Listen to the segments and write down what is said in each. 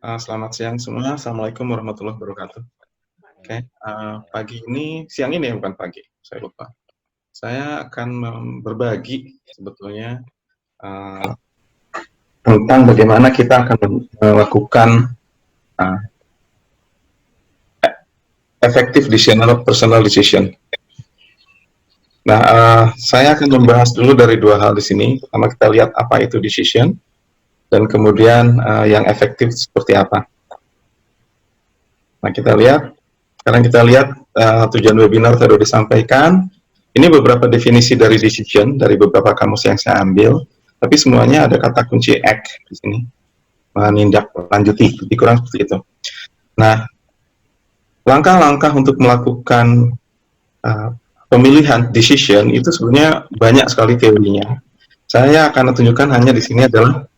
Selamat siang semua. Assalamualaikum warahmatullahi wabarakatuh. Oke, pagi ini, siang ini ya, bukan pagi, saya lupa. Saya akan berbagi sebetulnya uh, tentang bagaimana kita akan melakukan uh, effective personal decision. Nah, saya akan membahas dulu dari dua hal di sini. Pertama kita lihat apa itu decision, dan kemudian yang efektif seperti apa. Nah, sekarang kita lihat tujuan webinar tadi disampaikan. Ini beberapa definisi dari decision, dari beberapa kamus yang saya ambil, tapi semuanya ada kata kunci act di sini, menindaklanjuti, lebih kurang seperti itu. Nah, langkah-langkah untuk melakukan pemilihan decision itu sebenarnya banyak sekali teorinya. Saya akan tunjukkan hanya di sini adalah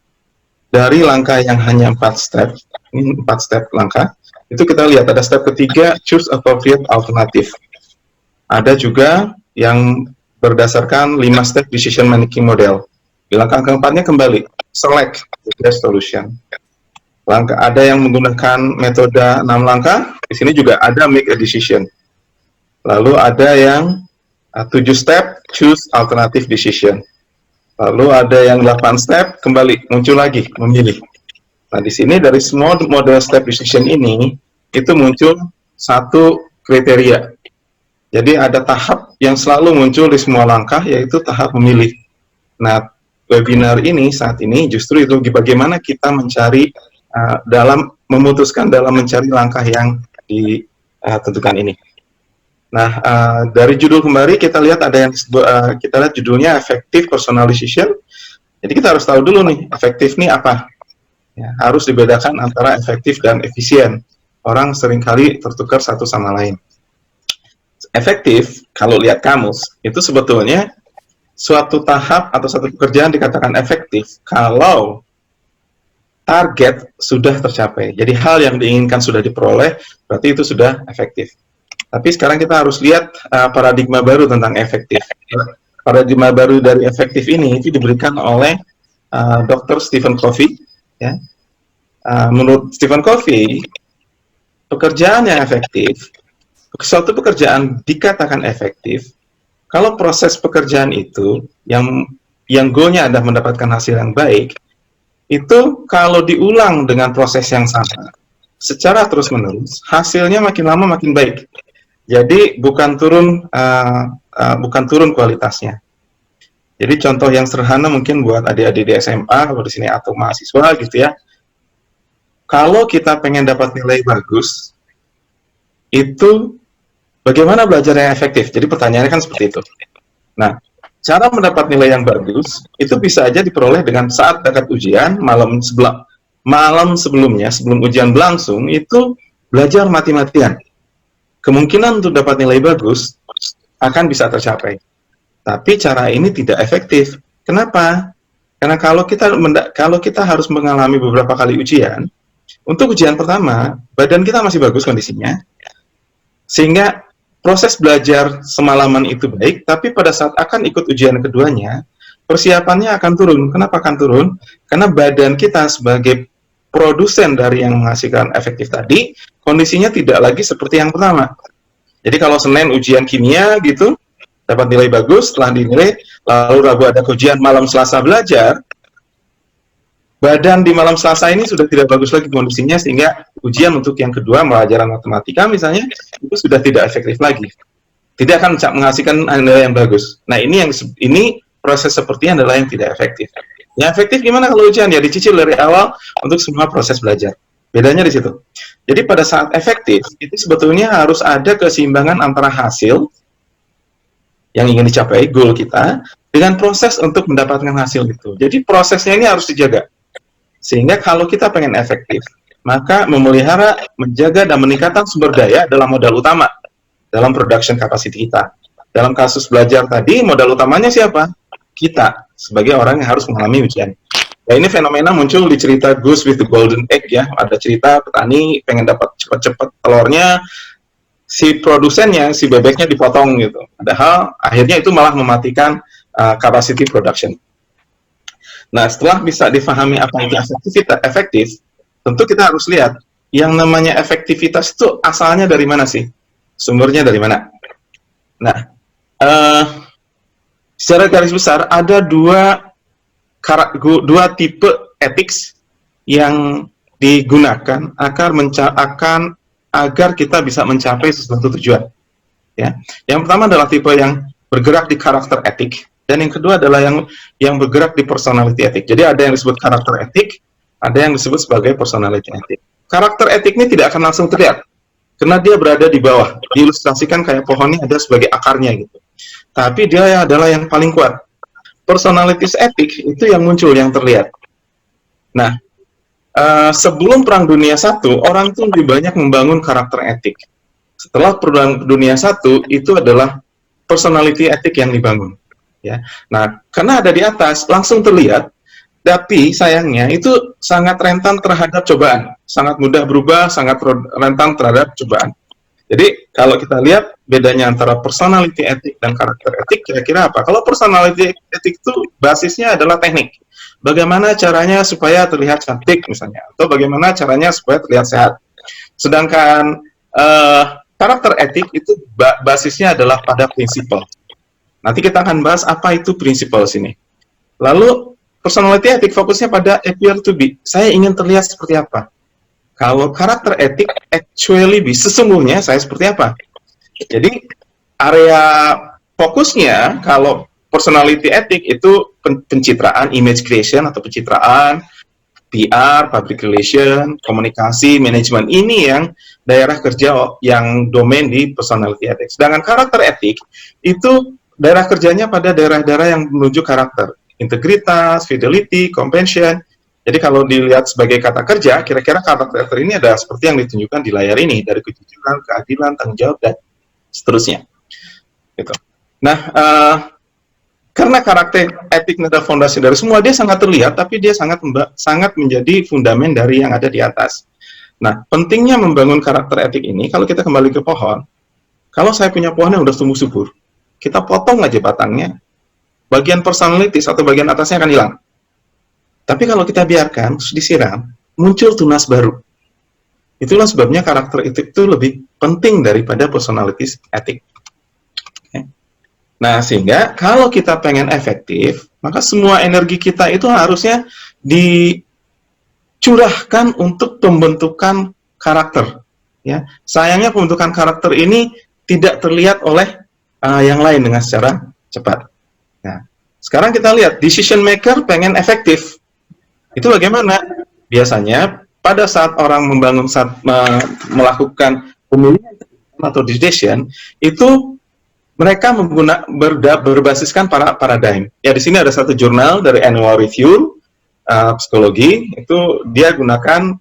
dari langkah yang hanya 4 step, ini 4 step langkah, itu kita lihat ada step ketiga, choose appropriate alternative. Ada juga yang berdasarkan 5 step decision making model. Di langkah keempatnya kembali, select the best solution. Ada yang menggunakan metode 6 langkah, di sini juga ada make a decision. Lalu ada yang 7 step, choose alternative decision. Lalu ada yang 8 step, kembali muncul lagi, memilih. Nah, di sini dari semua model step decision ini, itu muncul satu kriteria. Jadi ada tahap yang selalu muncul di semua langkah, yaitu tahap memilih. Nah, webinar ini saat ini justru itu bagaimana kita mencari memutuskan dalam mencari langkah yang ditentukan ini. Nah, dari judul kembali kita lihat ada yang kita lihat judulnya effective personal decision. Jadi kita harus tahu dulu nih, efektif nih apa? Ya, harus dibedakan antara efektif dan efisien. Orang seringkali tertukar satu sama lain. Efektif, kalau lihat kamus, itu sebetulnya suatu tahap atau satu pekerjaan dikatakan efektif kalau target sudah tercapai. Jadi hal yang diinginkan sudah diperoleh, berarti itu sudah efektif. Tapi sekarang kita harus lihat paradigma baru tentang efektif. Paradigma baru dari efektif ini itu diberikan oleh Dr. Stephen Covey. Ya. Menurut Stephen Covey, pekerjaan yang efektif, suatu pekerjaan dikatakan efektif kalau proses pekerjaan itu yang goalnya adalah mendapatkan hasil yang baik, itu kalau diulang dengan proses yang sama secara terus-menerus, hasilnya makin lama makin baik. Jadi bukan turun kualitasnya. Jadi contoh yang sederhana mungkin buat adik-adik di SMA, kalau di sini atau mahasiswa gitu ya. Kalau kita pengen dapat nilai bagus, itu bagaimana belajar yang efektif? Jadi pertanyaannya kan seperti itu. Nah, cara mendapat nilai yang bagus itu bisa aja diperoleh dengan saat dekat ujian, malam sebelumnya, sebelum ujian berlangsung, itu belajar mati-matian. Kemungkinan untuk dapat nilai bagus akan bisa tercapai. Tapi cara ini tidak efektif. Kenapa? Karena kalau kita harus mengalami beberapa kali ujian, untuk ujian pertama, badan kita masih bagus kondisinya, sehingga proses belajar semalaman itu baik, tapi pada saat akan ikut ujian keduanya, persiapannya akan turun. Kenapa akan turun? Karena badan kita sebagai produsen dari yang menghasilkan efektif tadi, kondisinya tidak lagi seperti yang pertama. Jadi kalau Senin ujian kimia gitu, dapat nilai bagus, setelah dinilai, lalu Rabu ada ujian, malam Selasa belajar, badan di malam Selasa ini sudah tidak bagus lagi kondisinya, sehingga ujian untuk yang kedua, pelajaran matematika misalnya, itu sudah tidak efektif lagi. Tidak akan menghasilkan nilai yang bagus. Nah, ini proses sepertinya adalah yang tidak efektif. Yang efektif gimana kalau ujian? Ya dicicil dari awal untuk semua proses belajar. Bedanya di situ. Jadi pada saat efektif, itu sebetulnya harus ada keseimbangan antara hasil yang ingin dicapai, goal kita, dengan proses untuk mendapatkan hasil itu. Jadi prosesnya ini harus dijaga. Sehingga kalau kita pengen efektif, maka memelihara, menjaga, dan meningkatkan sumber daya adalah modal utama dalam production capacity kita. Dalam kasus belajar tadi, modal utamanya siapa? Kita, sebagai orang yang harus mengalami ujian. Nah, ini fenomena muncul di cerita Goose with the Golden Egg ya. Ada cerita petani pengen dapat cepat-cepat telurnya, si produsennya, si bebeknya dipotong gitu. Padahal akhirnya itu malah mematikan capacity production. Nah, setelah bisa difahami apa itu efektif, tentu kita harus lihat yang namanya efektivitas itu asalnya dari mana sih? Sumbernya dari mana? Nah, secara garis besar ada dua tipe ethics yang digunakan agar kita bisa mencapai sesuatu tujuan. Ya, yang pertama adalah tipe yang bergerak di karakter etik, dan yang kedua adalah yang bergerak di personality etik. Jadi ada yang disebut karakter etik, ada yang disebut sebagai personality etik. Karakter etik ini tidak akan langsung terlihat, karena dia berada di bawah. Diilustrasikan kayak pohon ini ada sebagai akarnya gitu. Tapi dia adalah yang paling kuat. Personalities etik itu yang muncul, yang terlihat. Nah, sebelum Perang Dunia I, orang tuh lebih banyak membangun karakter etik. Setelah Perang Dunia I, itu adalah personality etik yang dibangun. Ya. Nah, karena ada di atas, langsung terlihat, tapi sayangnya itu sangat rentan terhadap cobaan. Sangat mudah berubah, sangat rentan terhadap cobaan. Jadi, kalau kita lihat bedanya antara personality etik dan karakter etik, kira-kira apa? Kalau personality etik itu basisnya adalah teknik. Bagaimana caranya supaya terlihat cantik, misalnya. Atau bagaimana caranya supaya terlihat sehat. Sedangkan karakter etik itu basisnya adalah pada prinsipal. Nanti kita akan bahas apa itu prinsipal sini. Lalu, personality etik fokusnya pada appear to be. Saya ingin terlihat seperti apa? Kalau karakter etik actually be, sesungguhnya saya seperti apa? Jadi, area fokusnya kalau personality etik itu pencitraan, image creation atau pencitraan, PR, public relation, komunikasi, manajemen. Ini yang daerah kerja yang domain di personality ethics. Sedangkan karakter etik itu daerah kerjanya pada daerah-daerah yang menuju karakter. Integritas, fidelity, compassion. Jadi kalau dilihat sebagai kata kerja, kira-kira karakter ini ada seperti yang ditunjukkan di layar ini. Dari kejujuran, keadilan, tanggung jawab, dan seterusnya. Gitu. Nah, karena karakter etik adalah fondasi dari semua, dia sangat terlihat, tapi dia sangat menjadi fundamen dari yang ada di atas. Nah, pentingnya membangun karakter etik ini, kalau kita kembali ke pohon, kalau saya punya pohon yang udah tumbuh subur, kita potong aja batangnya, bagian personalities atau bagian atasnya akan hilang. Tapi kalau kita biarkan, terus disiram, muncul tunas baru. Itulah sebabnya karakter etik itu lebih penting daripada personalities etik. Nah, sehingga kalau kita pengen efektif, maka semua energi kita itu harusnya dicurahkan untuk pembentukan karakter. Ya, sayangnya pembentukan karakter ini tidak terlihat oleh yang lain dengan secara cepat. Nah, sekarang kita lihat decision maker pengen efektif. Itu bagaimana? Biasanya pada saat orang melakukan pemilihan atau decision, itu mereka berbasiskan paradigm. Ya, di sini ada satu jurnal dari Annual Review Psikologi, itu dia gunakan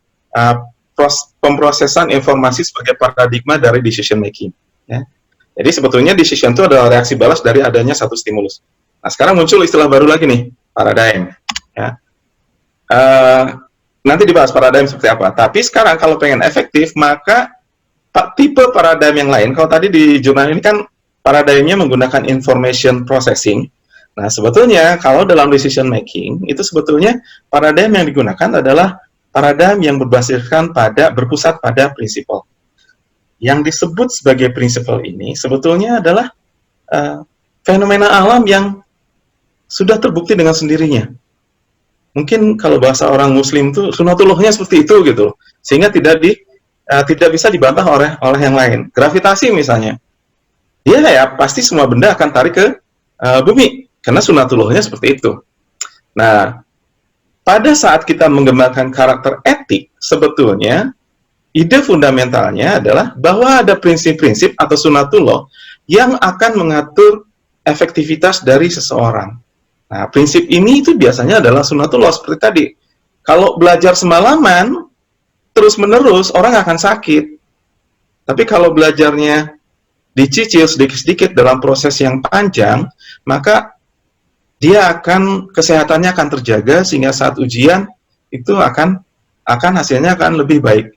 pemrosesan informasi sebagai paradigma dari decision making. Ya. Jadi sebetulnya decision itu adalah reaksi balas dari adanya satu stimulus. Nah, sekarang muncul istilah baru lagi nih, paradigm. Ya. Nanti dibahas paradigm seperti apa. Tapi sekarang kalau pengen efektif, maka tipe paradigm yang lain, kalau tadi di jurnal ini kan paradigmnya menggunakan information processing. Nah, sebetulnya kalau dalam decision making, itu sebetulnya paradigm yang digunakan adalah paradigm yang berpusat pada prinsipal. Yang disebut sebagai prinsipal ini sebetulnya adalah fenomena alam yang sudah terbukti dengan sendirinya. Mungkin kalau bahasa orang Muslim itu sunatullahnya seperti itu gitu, sehingga tidak bisa dibantah oleh yang lain. Gravitasi misalnya. Dia ya pasti semua benda akan tarik ke bumi, karena sunatullahnya seperti itu. Nah, pada saat kita mengembangkan karakter etik, sebetulnya ide fundamentalnya adalah bahwa ada prinsip-prinsip atau sunatullah yang akan mengatur efektivitas dari seseorang. Nah, prinsip ini itu biasanya adalah sunatullah seperti tadi. Kalau belajar semalaman, terus-menerus, orang akan sakit. Tapi kalau belajarnya dicicil sedikit-sedikit dalam proses yang panjang, maka kesehatannya akan terjaga sehingga saat ujian itu akan hasilnya akan lebih baik.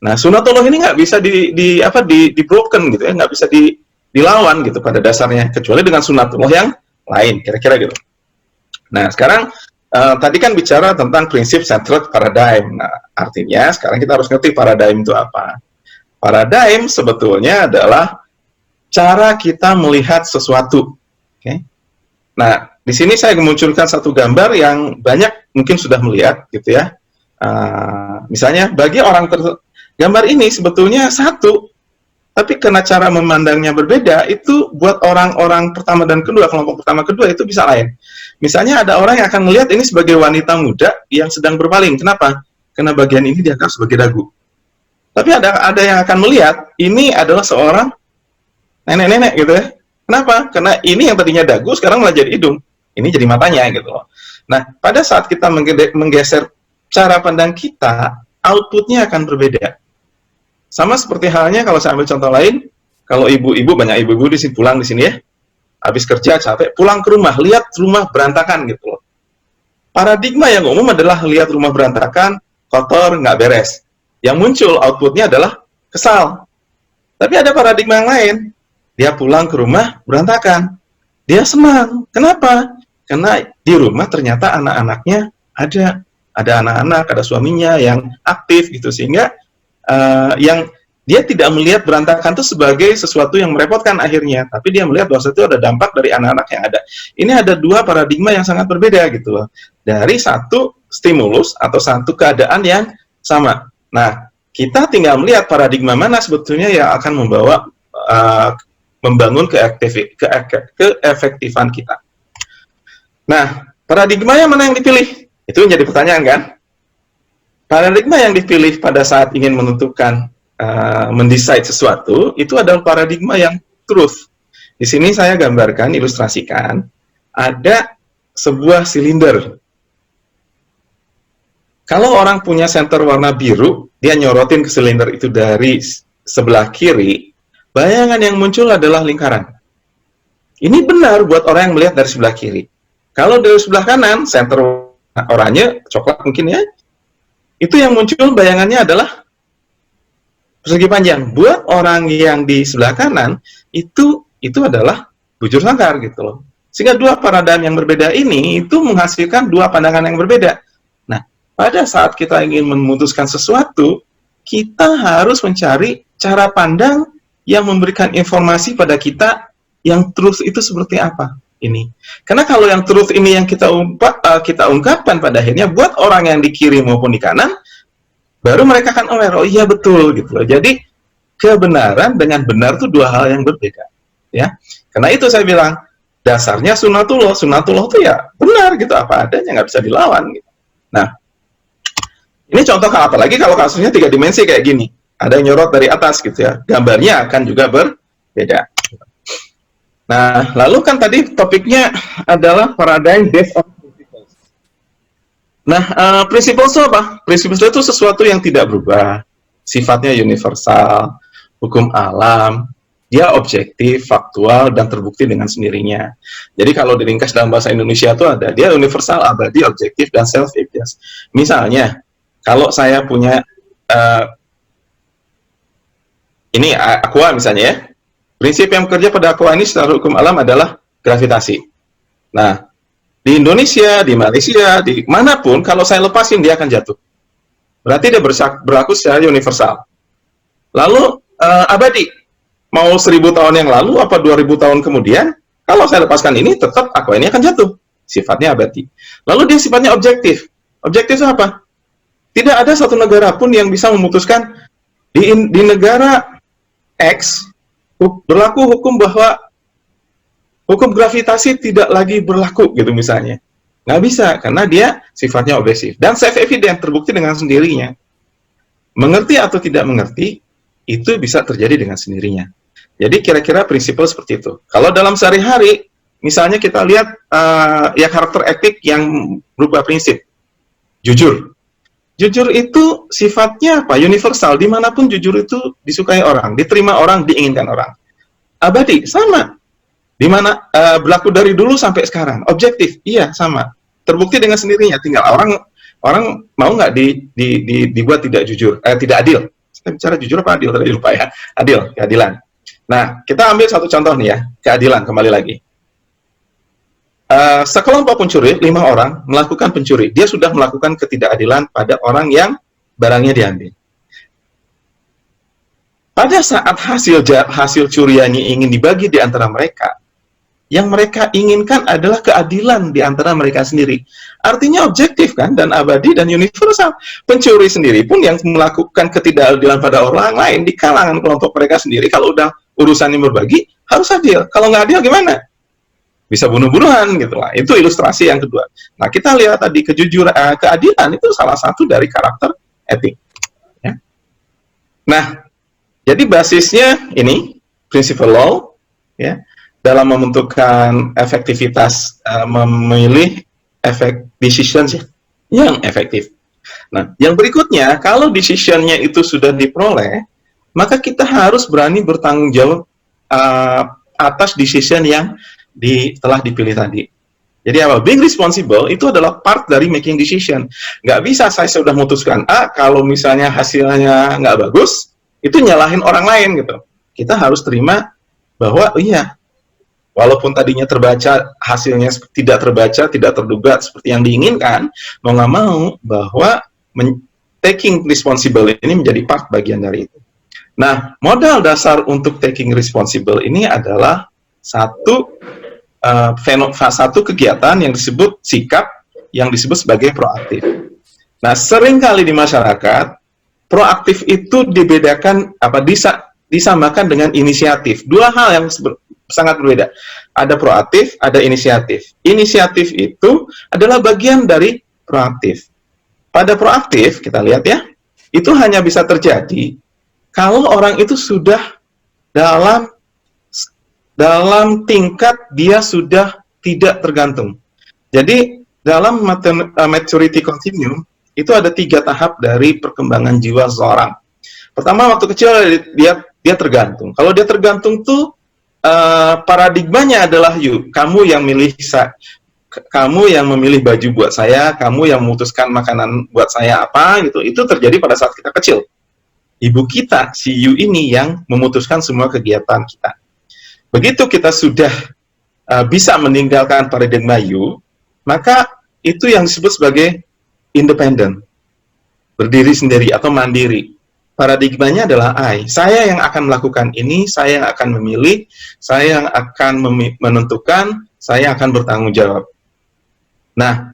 Nah, sunatullah ini nggak bisa di broken gitu ya, nggak bisa dilawan gitu pada dasarnya, kecuali dengan sunatullah yang lain, kira-kira gitu. Nah, sekarang Tadi kan bicara tentang prinsip centered paradigm. Nah, artinya sekarang kita harus ngerti paradigm itu apa. Paradigm sebetulnya adalah cara kita melihat sesuatu. Okay? Nah, di sini saya memunculkan satu gambar yang banyak mungkin sudah melihat, gitu ya. Misalnya, bagi orang gambar ini sebetulnya satu, tapi karena cara memandangnya berbeda, itu buat orang-orang pertama dan kedua, kelompok pertama kedua itu bisa lain. Misalnya ada orang yang akan melihat ini sebagai wanita muda yang sedang berpaling. Kenapa? Karena bagian ini dianggap sebagai dagu. Tapi ada yang akan melihat ini adalah seorang nenek-nenek gitu ya. Kenapa? Karena ini yang tadinya dagu sekarang malah jadi hidung. Ini jadi matanya gitu loh. Nah, pada saat kita menggeser cara pandang kita, outputnya akan berbeda. Sama seperti halnya kalau saya ambil contoh lain, kalau ibu-ibu, banyak ibu-ibu di sini pulang di sini ya, habis kerja capek, pulang ke rumah, lihat rumah berantakan gitu loh. Paradigma yang umum adalah lihat rumah berantakan, kotor, nggak beres. Yang muncul outputnya adalah kesal. Tapi ada paradigma yang lain. Dia pulang ke rumah berantakan. Dia senang. Kenapa? Karena di rumah ternyata anak-anaknya ada anak-anak, ada suaminya yang aktif gitu, sehingga yang dia tidak melihat berantakan itu sebagai sesuatu yang merepotkan akhirnya, tapi dia melihat bahwa itu ada dampak dari anak-anak yang ada. Ini ada dua paradigma yang sangat berbeda gitu loh. Dari satu stimulus atau satu keadaan yang sama. Nah, kita tinggal melihat paradigma mana sebetulnya yang akan membawa membangun keefektifan kita. Nah, paradigmanya mana yang dipilih? Itu menjadi pertanyaan kan? Paradigma yang dipilih pada saat ingin menentukan, mendesain sesuatu, itu adalah paradigma yang truth. Di sini saya gambarkan, ilustrasikan, ada sebuah silinder. Kalau orang punya senter warna biru, dia nyorotin ke silinder itu dari sebelah kiri, bayangan yang muncul adalah lingkaran. Ini benar buat orang yang melihat dari sebelah kiri. Kalau dari sebelah kanan, senter oranye, coklat mungkin ya, itu yang muncul bayangannya adalah persegi panjang. Buat orang yang di sebelah kanan, itu adalah bujur sangkar gitu loh. Sehingga dua paradigma yang berbeda ini, itu menghasilkan dua pandangan yang berbeda. Nah, pada saat kita ingin memutuskan sesuatu, kita harus mencari cara pandang yang memberikan informasi pada kita yang truth itu seperti apa ini. Karena kalau yang truth ini yang kita ungkapkan pada akhirnya buat orang yang di kiri maupun di kanan, baru mereka akan aware, oh iya betul gitu loh. Jadi kebenaran dengan benar itu dua hal yang berbeda, ya. Karena itu saya bilang dasarnya sunatullah itu ya benar gitu, apa adanya, nggak bisa dilawan gitu. Nah, ini contoh apalagi kalau kasusnya 3 dimensi kayak gini, ada yang nyorot dari atas gitu ya, gambarnya akan juga berbeda. Nah, lalu kan tadi topiknya adalah paradigm based on principles. Nah, principles itu apa? Principles itu sesuatu yang tidak berubah, sifatnya universal, hukum alam, dia objektif, faktual, dan terbukti dengan sendirinya. Jadi kalau diringkas dalam bahasa Indonesia itu ada, dia universal, abadi, objektif, dan self-evident. Misalnya, kalau saya punya, ini aqua misalnya ya, prinsip yang bekerja pada aqua ini secara hukum alam adalah gravitasi. Nah, di Indonesia, di Malaysia, di manapun, kalau saya lepasin dia akan jatuh. Berarti dia berlaku secara universal. Lalu abadi, mau 1000 tahun yang lalu apa 2000 tahun kemudian, kalau saya lepaskan ini tetap aqua ini akan jatuh. Sifatnya abadi. Lalu dia sifatnya objektif. Objektif itu apa? Tidak ada satu negara pun yang bisa memutuskan di negara X berlaku hukum bahwa hukum gravitasi tidak lagi berlaku gitu misalnya. Nggak bisa, karena dia sifatnya objektif. Dan self-evident, terbukti dengan sendirinya. Mengerti atau tidak mengerti, itu bisa terjadi dengan sendirinya. Jadi kira-kira prinsip seperti itu. Kalau dalam sehari-hari, misalnya kita lihat ya karakter etik yang berupa prinsip. Jujur. Jujur itu sifatnya apa? Universal. Dimanapun jujur itu disukai orang, diterima orang, diinginkan orang. Abadi, sama. Dimana berlaku dari dulu sampai sekarang. Objektif, iya sama. Terbukti dengan sendirinya. Tinggal orang mau nggak dibuat tidak jujur, tidak adil. Kita bicara jujur apa adil? Tadi lupa ya. Adil, keadilan. Nah, kita ambil satu contoh nih ya, keadilan kembali lagi. Sekelompok pencuri, 5 orang melakukan pencuri. Dia sudah melakukan ketidakadilan pada orang yang barangnya diambil. Pada saat hasil curiannya ingin dibagi di antara mereka, yang mereka inginkan adalah keadilan di antara mereka sendiri. Artinya objektif kan, dan abadi dan universal. Pencuri sendiri pun yang melakukan ketidakadilan pada orang lain di kalangan kelompok mereka sendiri, kalau udah urusannya berbagi, harus adil. Kalau nggak adil gimana? Bisa bunuh-bunuhan gitu lah. Itu ilustrasi yang kedua. Nah, kita lihat tadi kejujuran, keadilan itu salah satu dari karakter etik. Ya. Nah, jadi basisnya ini principle law, ya, dalam menentukan efektivitas memilih decisions yang efektif. Nah, yang berikutnya, kalau decisionnya itu sudah diperoleh, maka kita harus berani bertanggung jawab atas decision yang telah dipilih tadi. Jadi apa? Being responsible itu adalah part dari making decision. Nggak bisa saya sudah memutuskan A, kalau misalnya hasilnya nggak bagus, itu nyalahin orang lain gitu. Kita harus terima bahwa iya, walaupun tadinya terbaca, hasilnya tidak terbaca, tidak terduga seperti yang diinginkan, mau nggak mau bahwa taking responsible ini menjadi part bagian dari itu. Nah, modal dasar untuk taking responsible ini adalah satu kegiatan yang disebut sikap, yang disebut sebagai proaktif. Nah, seringkali di masyarakat, proaktif itu dibedakan, disamakan dengan inisiatif. Dua hal yang sangat berbeda. Ada proaktif, ada inisiatif. Inisiatif itu adalah bagian dari proaktif. Pada proaktif, kita lihat ya, itu hanya bisa terjadi kalau orang itu sudah dalam tingkat dia sudah tidak tergantung. Jadi, dalam maturity continuum, itu ada 3 tahap dari perkembangan jiwa seseorang. Pertama, waktu kecil dia tergantung. Kalau dia tergantung tuh paradigmanya adalah kamu yang memilih baju buat saya, kamu yang memutuskan makanan buat saya apa gitu. Itu terjadi pada saat kita kecil. Ibu kita, si you ini yang memutuskan semua kegiatan kita. Begitu kita sudah bisa meninggalkan paradigma you, maka itu yang disebut sebagai independen, berdiri sendiri atau mandiri. Paradigmanya adalah I. Saya yang akan melakukan ini, saya yang akan memilih, saya yang akan menentukan, saya akan bertanggung jawab. Nah,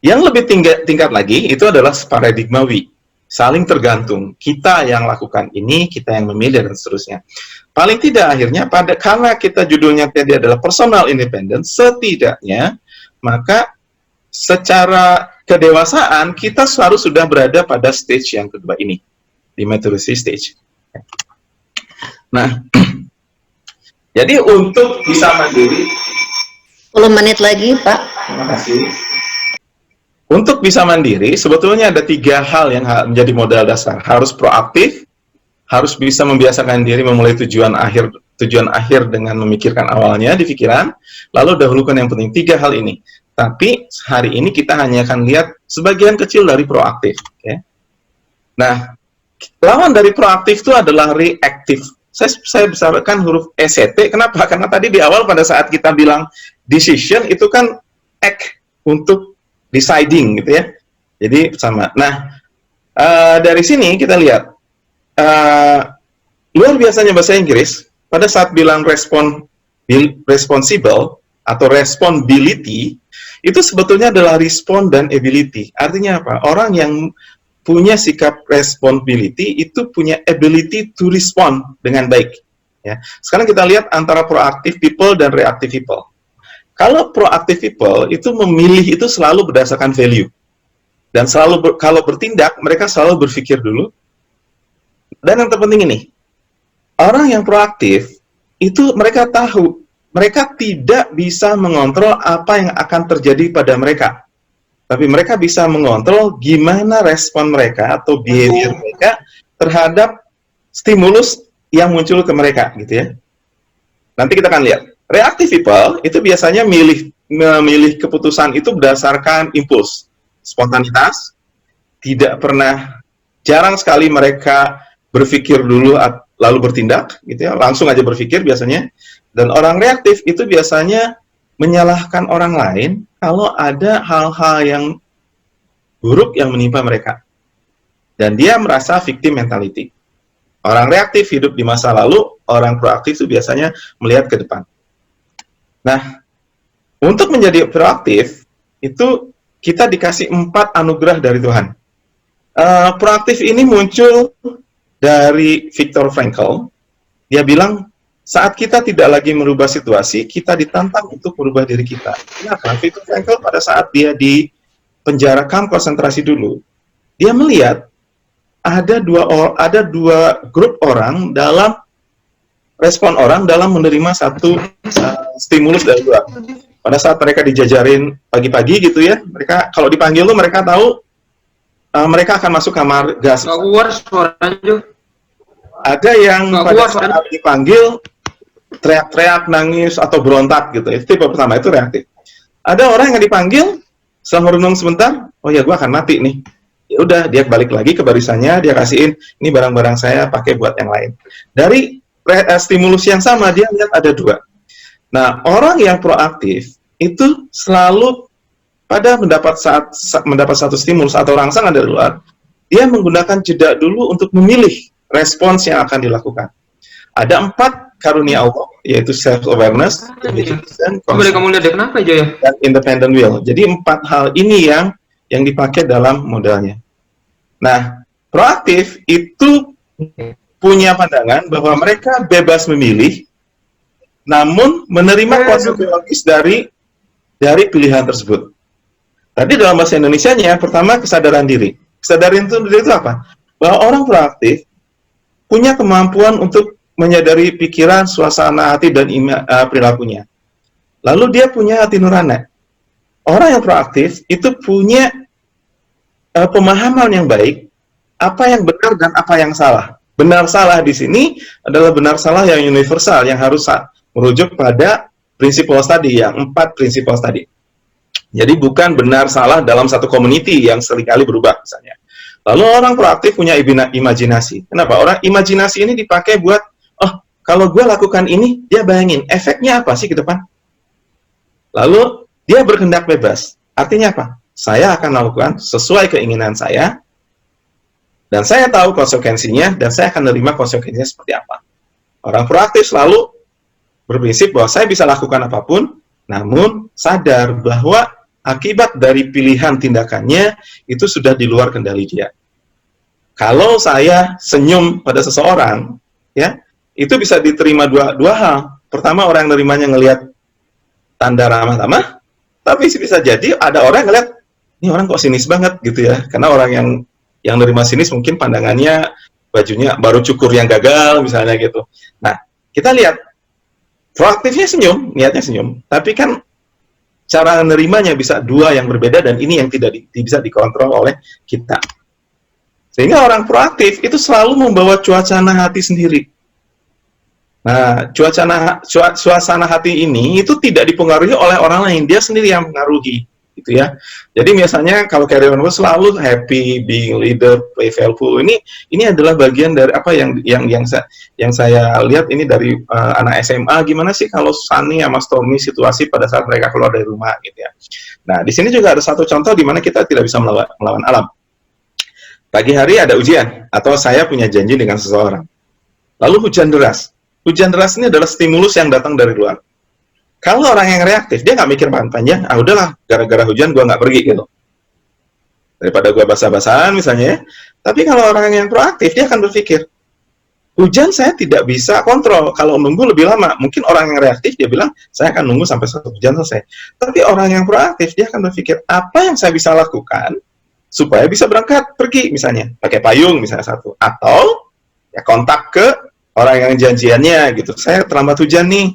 yang lebih tingkat lagi itu adalah paradigma we. Saling tergantung. Kita yang lakukan ini, kita yang memilih, dan seterusnya. Paling tidak akhirnya, karena kita judulnya tadi adalah personal independence, setidaknya, maka secara kedewasaan, kita harus sudah berada pada stage yang kedua ini, di maturity stage. Nah, jadi untuk bisa mandiri, 10 menit lagi, Pak. terima kasih. Untuk bisa mandiri, sebetulnya ada 3 hal yang menjadi modal dasar. Harus proaktif, harus bisa membiasakan diri memulai tujuan akhir dengan memikirkan awalnya di pikiran, lalu dahulukan yang penting. 3 hal ini. Tapi hari ini kita hanya akan lihat sebagian kecil dari proaktif. Okay? Nah, lawan dari proaktif itu adalah reaktif. Saya besarkan huruf ECT. Kenapa? Karena tadi di awal pada saat kita bilang decision itu kan act untuk deciding gitu ya. Jadi sama. Nah, dari sini kita lihat luar biasanya bahasa Inggris pada saat bilang responsible atau responsibility itu sebetulnya adalah respond dan ability. Artinya apa? Orang yang punya sikap responsibility itu punya ability to respond dengan baik. Ya. Sekarang kita lihat antara proactive people dan reactive people. Kalau proactive people itu memilih itu selalu berdasarkan value. Dan selalu kalau bertindak, mereka selalu berpikir dulu. Dan yang terpenting ini, orang yang proaktif itu mereka tahu mereka tidak bisa mengontrol apa yang akan terjadi pada mereka. Tapi mereka bisa mengontrol gimana respon mereka atau behavior mereka terhadap stimulus yang muncul ke mereka, gitu ya. Nanti kita akan lihat. Reactive people itu biasanya memilih keputusan itu berdasarkan impuls, spontanitas, jarang sekali mereka berpikir dulu lalu bertindak, gitu ya, langsung aja berpikir biasanya. Dan orang reaktif itu biasanya menyalahkan orang lain kalau ada hal-hal yang buruk yang menimpa mereka. Dan dia merasa victim mentality. Orang reaktif hidup di masa lalu, orang proaktif itu biasanya melihat ke depan. Nah, untuk menjadi proaktif, itu kita dikasih 4 anugerah dari Tuhan. Proaktif ini muncul dari Viktor Frankl. Dia bilang, saat kita tidak lagi merubah situasi, kita ditantang untuk merubah diri kita. Kenapa? Viktor Frankl pada saat dia di penjara kamp konsentrasi dulu, dia melihat ada dua grup orang dalam respon orang dalam menerima satu stimulus dari luar. Pada saat mereka dijajarin pagi-pagi gitu ya, mereka kalau dipanggil tuh mereka tahu mereka akan masuk kamar gas. Nggak keluar suaranya. Ada yang pada saat dipanggil teriak-teriak, nangis atau berontak gitu. Itu tipe pertama, itu reaktif. Ada orang yang dipanggil setelah merenung sebentar, oh ya gue akan mati nih. Ya udah, dia balik lagi ke barisannya, dia kasihin ini barang-barang saya pakai buat yang lain. Dari stimulus yang sama dia lihat ada 2. Nah, orang yang proaktif itu selalu pada mendapat satu stimulus atau rangsangan dari luar, dia menggunakan jeda dulu untuk memilih respons yang akan dilakukan. Ada 4 karunia Allah, yaitu self-awareness, boleh kamu lihat deh, kenapa aja ya? dan independent will. Jadi 4 hal ini yang dipakai dalam modalnya. Nah, proaktif itu punya pandangan bahwa mereka bebas memilih, namun menerima konsekuensi dari pilihan tersebut. Tadi dalam bahasa Indonesianya, pertama kesadaran diri. Kesadaran diri itu apa? Bahwa orang proaktif punya kemampuan untuk menyadari pikiran, suasana hati, dan perilakunya. Lalu dia punya hati nurani. Orang yang proaktif itu punya pemahaman yang baik, apa yang benar dan apa yang salah. Benar salah di sini adalah benar salah yang universal, yang harus merujuk pada prinsip tadi, yang 4 prinsip tadi. Jadi bukan benar salah dalam satu community yang seringkali berubah misalnya. Lalu orang proaktif punya imajinasi. Kenapa? Orang imajinasi ini dipakai buat, oh kalau gue lakukan ini, dia bayangin efeknya apa sih ke depan. Lalu dia berkehendak bebas. Artinya apa? Saya akan melakukan sesuai keinginan saya, dan saya tahu konsekuensinya, dan saya akan menerima konsekuensinya seperti apa. Orang proaktif selalu berprinsip bahwa saya bisa lakukan apapun, namun sadar bahwa akibat dari pilihan tindakannya itu sudah di luar kendali dia. Kalau saya senyum pada seseorang, ya itu bisa diterima dua hal. Pertama, orang yang nerimanya ngelihat tanda ramah-tamah, tapi bisa jadi ada orang yang ngelihat, ini orang kok sinis banget gitu ya. Karena orang yang nerima sinis mungkin pandangannya bajunya baru cukur yang gagal misalnya gitu. Nah, kita lihat proaktifnya senyum, niatnya senyum, tapi kan cara menerimanya bisa 2 yang berbeda, dan ini yang tidak bisa dikontrol oleh kita. Sehingga orang proaktif itu selalu membawa suasana hati sendiri. Nah, suasana hati ini itu tidak dipengaruhi oleh orang lain, dia sendiri yang mengaruhi, gitu ya. Jadi misalnya kalau carry on selalu happy, being leader, playful, ini adalah bagian dari apa yang saya lihat ini dari anak SMA, gimana sih kalau Sunny sama Stormy situasi pada saat mereka keluar dari rumah, gitu ya. Nah, di sini juga ada satu contoh di mana kita tidak bisa melawan alam. Pagi hari ada ujian, atau saya punya janji dengan seseorang. Lalu hujan deras. Hujan deras ini adalah stimulus yang datang dari luar. Kalau orang yang reaktif, dia nggak mikir panjang, udahlah, gara-gara hujan gue nggak pergi gitu. Daripada gue basah-basahan misalnya ya. Tapi kalau orang yang proaktif, dia akan berpikir, hujan saya tidak bisa kontrol, kalau nunggu lebih lama. Mungkin orang yang reaktif, dia bilang, saya akan nunggu sampai hujan selesai. Tapi orang yang proaktif, dia akan berpikir, apa yang saya bisa lakukan, supaya bisa berangkat, pergi misalnya. Pakai payung misalnya satu. Atau, ya kontak ke orang yang janjiannya gitu. Saya terlambat hujan nih,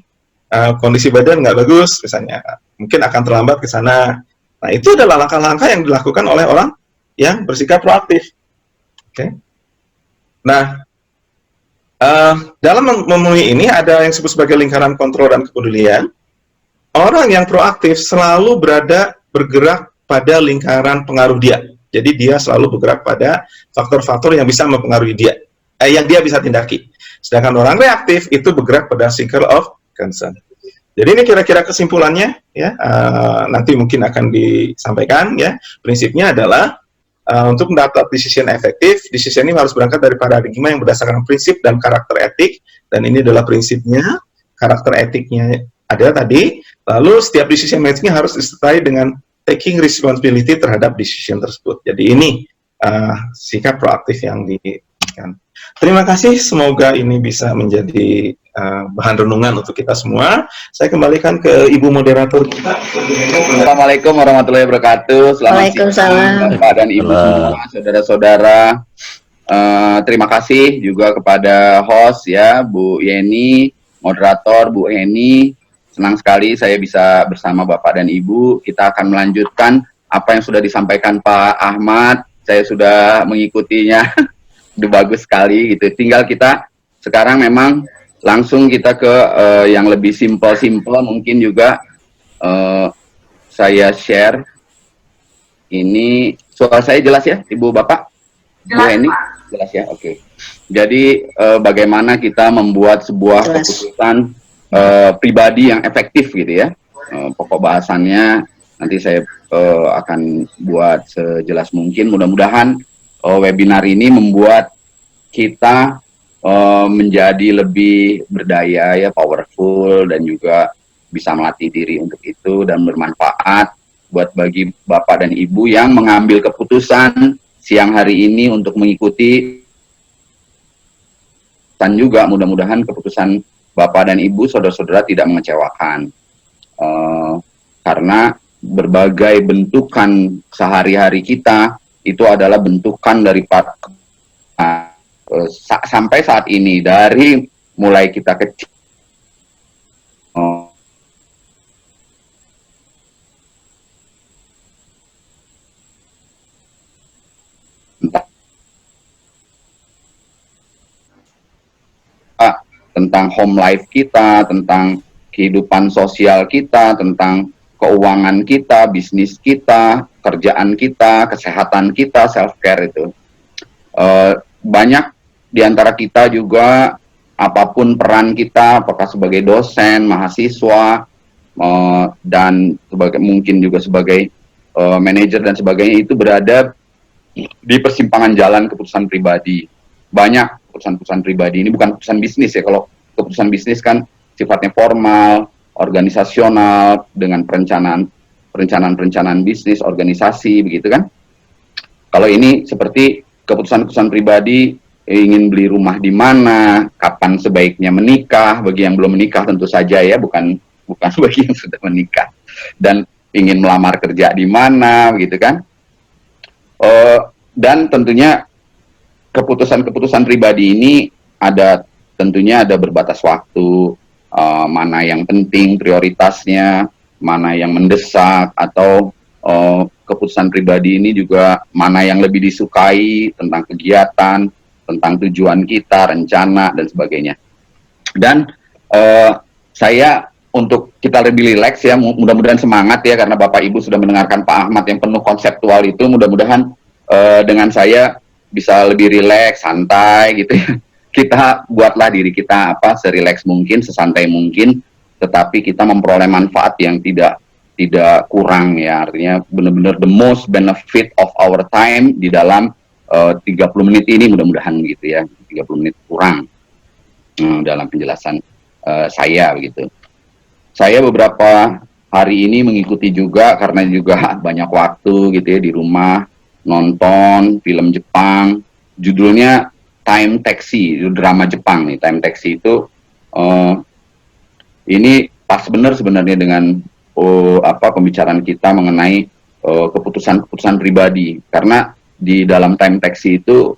kondisi badan nggak bagus misalnya, mungkin akan terlambat ke sana. Nah, itu adalah langkah-langkah yang dilakukan oleh orang yang bersikap proaktif. Oke. Nah, dalam memenuhi ini ada yang disebut sebagai lingkaran kontrol dan kepedulian. Orang yang proaktif selalu bergerak pada lingkaran pengaruh dia. Jadi dia selalu bergerak pada faktor-faktor yang bisa mempengaruhi dia, yang dia bisa tindaki. Sedangkan orang reaktif itu bergerak pada circle of concern. Jadi ini kira-kira kesimpulannya ya, nanti mungkin akan disampaikan ya. Prinsipnya adalah untuk mendapat decision efektif, decision ini harus berangkat dari paradigma yang berdasarkan prinsip dan karakter etik, dan ini adalah prinsipnya, karakter etiknya ada tadi, lalu setiap decision making harus disertai dengan taking responsibility terhadap decision tersebut. Jadi ini sikap proaktif yang diberikan. Terima kasih, semoga ini bisa menjadi bahan renungan untuk kita semua. Saya kembalikan ke Ibu Moderator kita. Assalamualaikum warahmatullahi wabarakatuh. Selamat siang Bapak dan Ibu semua, saudara-saudara. Terima kasih juga kepada host ya, Bu Yeni, moderator Bu Eni. Senang sekali saya bisa bersama Bapak dan Ibu. Kita akan melanjutkan apa yang sudah disampaikan Pak Ahmad. Saya sudah mengikutinya. Udah bagus sekali gitu. Tinggal kita sekarang memang langsung kita ke yang lebih simple mungkin juga saya share. Ini suara saya jelas ya, Ibu Bapak? Jelas, Bu Eni? Jelas ya, oke. Jadi bagaimana kita membuat sebuah keputusan pribadi yang efektif gitu ya. Pokok bahasannya nanti saya akan buat sejelas mungkin. Mudah-mudahan webinar ini membuat kita menjadi lebih berdaya ya, powerful, dan juga bisa melatih diri untuk itu dan bermanfaat buat bagi Bapak dan Ibu yang mengambil keputusan siang hari ini untuk mengikuti, dan juga mudah-mudahan keputusan Bapak dan Ibu, saudara-saudara tidak mengecewakan, karena berbagai bentukan sehari-hari kita itu adalah bentukan dari sampai saat ini, dari mulai kita kecil tentang home life kita, tentang kehidupan sosial kita, tentang keuangan kita, bisnis kita, kerjaan kita, kesehatan kita, self-care itu. Banyak di antara kita juga, apapun peran kita, apakah sebagai dosen, mahasiswa, dan mungkin juga sebagai manajer dan sebagainya, itu berada di persimpangan jalan keputusan pribadi. Banyak keputusan-keputusan pribadi, ini bukan keputusan bisnis ya. Kalau keputusan bisnis kan sifatnya formal, organisasional, dengan perencanaan bisnis, organisasi, begitu kan. Kalau ini seperti keputusan-keputusan pribadi, ingin beli rumah di mana, kapan sebaiknya menikah, bagi yang belum menikah tentu saja ya, bukan bagi yang sudah menikah, dan ingin melamar kerja di mana, begitu kan. Dan tentunya keputusan-keputusan pribadi ini tentunya ada berbatas waktu, mana yang penting prioritasnya, mana yang mendesak, atau keputusan pribadi ini juga mana yang lebih disukai, tentang kegiatan, tentang tujuan kita, rencana, dan sebagainya. Dan saya, untuk kita lebih rileks ya, mudah-mudahan semangat ya, karena Bapak Ibu sudah mendengarkan Pak Ahmad yang penuh konseptual itu, mudah-mudahan dengan saya bisa lebih rileks, santai gitu ya. Kita buatlah diri kita serileks mungkin, sesantai mungkin, tetapi kita memperoleh manfaat yang tidak kurang ya. Artinya benar-benar the most benefit of our time di dalam 30 menit ini, mudah-mudahan gitu ya. 30 menit kurang dalam penjelasan saya begitu. Saya beberapa hari ini mengikuti juga, karena juga banyak waktu gitu ya di rumah, nonton film Jepang, judulnya Time Taxi, drama Jepang nih. Time Taxi itu ini pas benar sebenarnya dengan pembicaraan kita mengenai keputusan pribadi, karena di dalam Time Taxi itu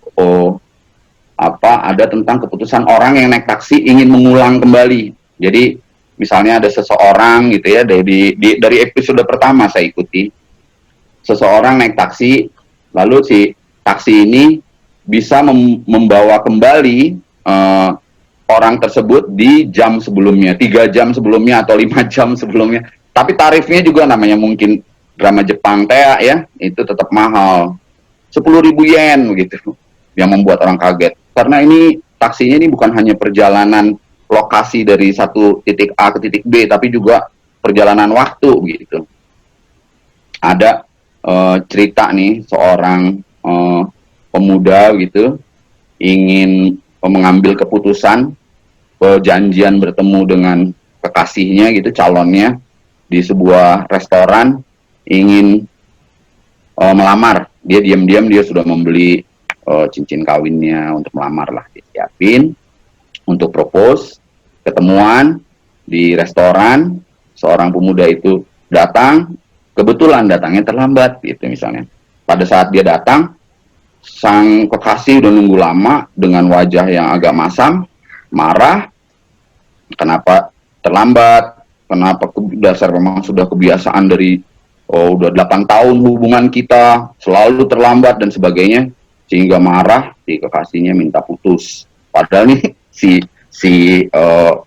ada tentang keputusan orang yang naik taksi ingin mengulang kembali. Jadi misalnya ada seseorang gitu ya, dari episode pertama saya ikuti, seseorang naik taksi, lalu si taksi ini bisa membawa kembali orang tersebut di jam sebelumnya, 3 jam sebelumnya atau 5 jam sebelumnya. Tapi tarifnya juga namanya mungkin drama Jepang ya, itu tetap mahal, 10.000 yen begitu, yang membuat orang kaget. Karena ini taksinya ini bukan hanya perjalanan lokasi dari satu titik A ke titik B, tapi juga perjalanan waktu gitu. Ada cerita nih seorang pemuda gitu ingin mengambil keputusan, janjian bertemu dengan kekasihnya gitu, calonnya di sebuah restoran, ingin melamar. Dia diam-diam dia sudah membeli cincin kawinnya untuk melamar lah, disiapin untuk propose, ketemuan di restoran, seorang pemuda itu datang, kebetulan datangnya terlambat gitu misalnya. Pada saat dia datang, sang kekasih udah nunggu lama dengan wajah yang agak masam, marah, kenapa terlambat, kenapa dasar memang sudah kebiasaan dari udah 8 tahun hubungan kita selalu terlambat dan sebagainya, sehingga marah, si kekasihnya minta putus. Padahal nih si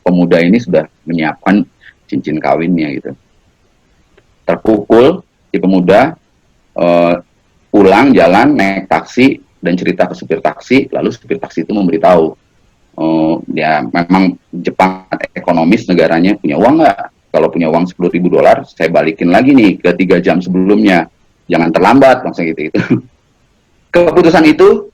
pemuda ini sudah menyiapkan cincin kawinnya gitu. Terpukul si pemuda pulang jalan naik taksi dan cerita ke supir taksi, lalu supir taksi itu memberitahu ya memang Jepang ekonomis, negaranya punya uang nggak? Kalau punya uang $10.000, saya balikin lagi nih ke 3 jam sebelumnya, jangan terlambat, maksudnya gitu. Keputusan itu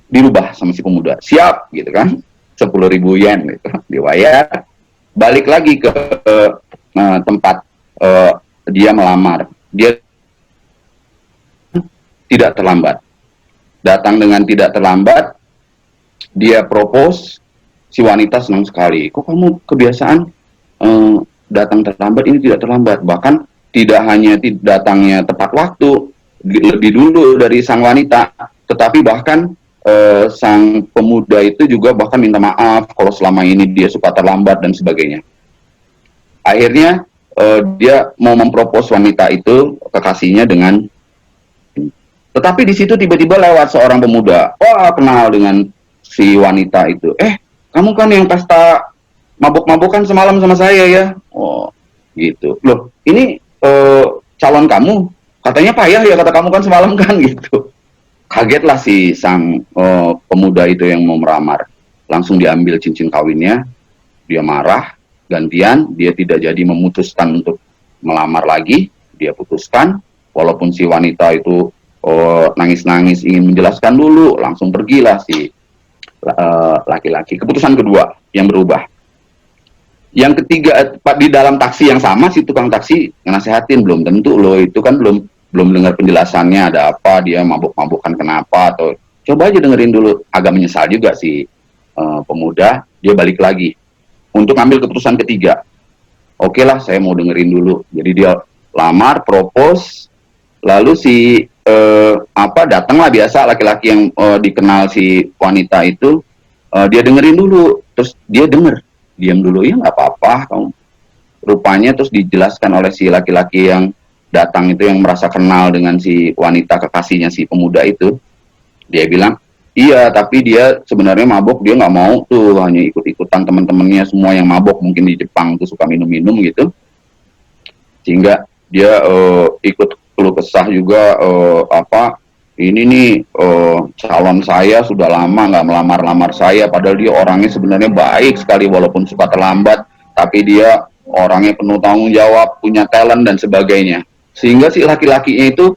dirubah sama si pemuda, siap gitu kan, 10.000 yen gitu, dibayar, balik lagi ke tempat dia melamar. Dia tidak terlambat, datang dengan tidak terlambat, dia propose, si wanita senang sekali. Kok kamu kebiasaan datang terlambat, ini tidak terlambat. Bahkan tidak hanya datangnya tepat waktu, lebih dulu dari sang wanita, tetapi bahkan sang pemuda itu juga bahkan minta maaf kalau selama ini dia suka terlambat dan sebagainya. Akhirnya dia mau mempropos wanita itu, kekasihnya, dengan, tetapi di situ tiba-tiba lewat seorang pemuda. Wah, kenal dengan si wanita itu. Kamu kan yang pesta mabuk-mabukan semalam sama saya ya? Oh, gitu. Loh, ini calon kamu, katanya payah ya kata kamu kan semalam kan, gitu. Kagetlah si sang pemuda itu yang mau melamar. Langsung diambil cincin kawinnya, dia marah, gantian, dia tidak jadi memutuskan untuk melamar lagi, dia putuskan, walaupun si wanita itu nangis-nangis ingin menjelaskan dulu, langsung pergilah si laki-laki. Keputusan kedua yang berubah. Yang ketiga, di dalam taksi yang sama, si tukang taksi nasihatin, belum tentu loh, itu kan belum dengar penjelasannya ada apa, dia mabuk-mabukan kenapa, atau coba aja dengerin dulu. Agak menyesal juga si pemuda, dia balik lagi untuk ambil keputusan ketiga. Oke lah, saya mau dengerin dulu. Jadi dia lamar, propose, lalu si datanglah biasa laki-laki yang dikenal si wanita itu, dia dengerin dulu, terus dia diam dulu, ya nggak apa-apa kamu. Rupanya terus dijelaskan oleh si laki-laki yang datang itu, yang merasa kenal dengan si wanita kekasihnya si pemuda itu. Dia bilang, iya, tapi dia sebenarnya mabok, dia nggak mau tuh, hanya ikut-ikutan teman-temannya semua yang mabok, mungkin di Jepang tuh suka minum-minum gitu, sehingga dia ikut keluh kesah juga, ini nih calon saya sudah lama nggak melamar-lamar saya, padahal dia orangnya sebenarnya baik sekali walaupun suka terlambat, tapi dia orangnya penuh tanggung jawab, punya talent dan sebagainya. Sehingga si laki-lakinya itu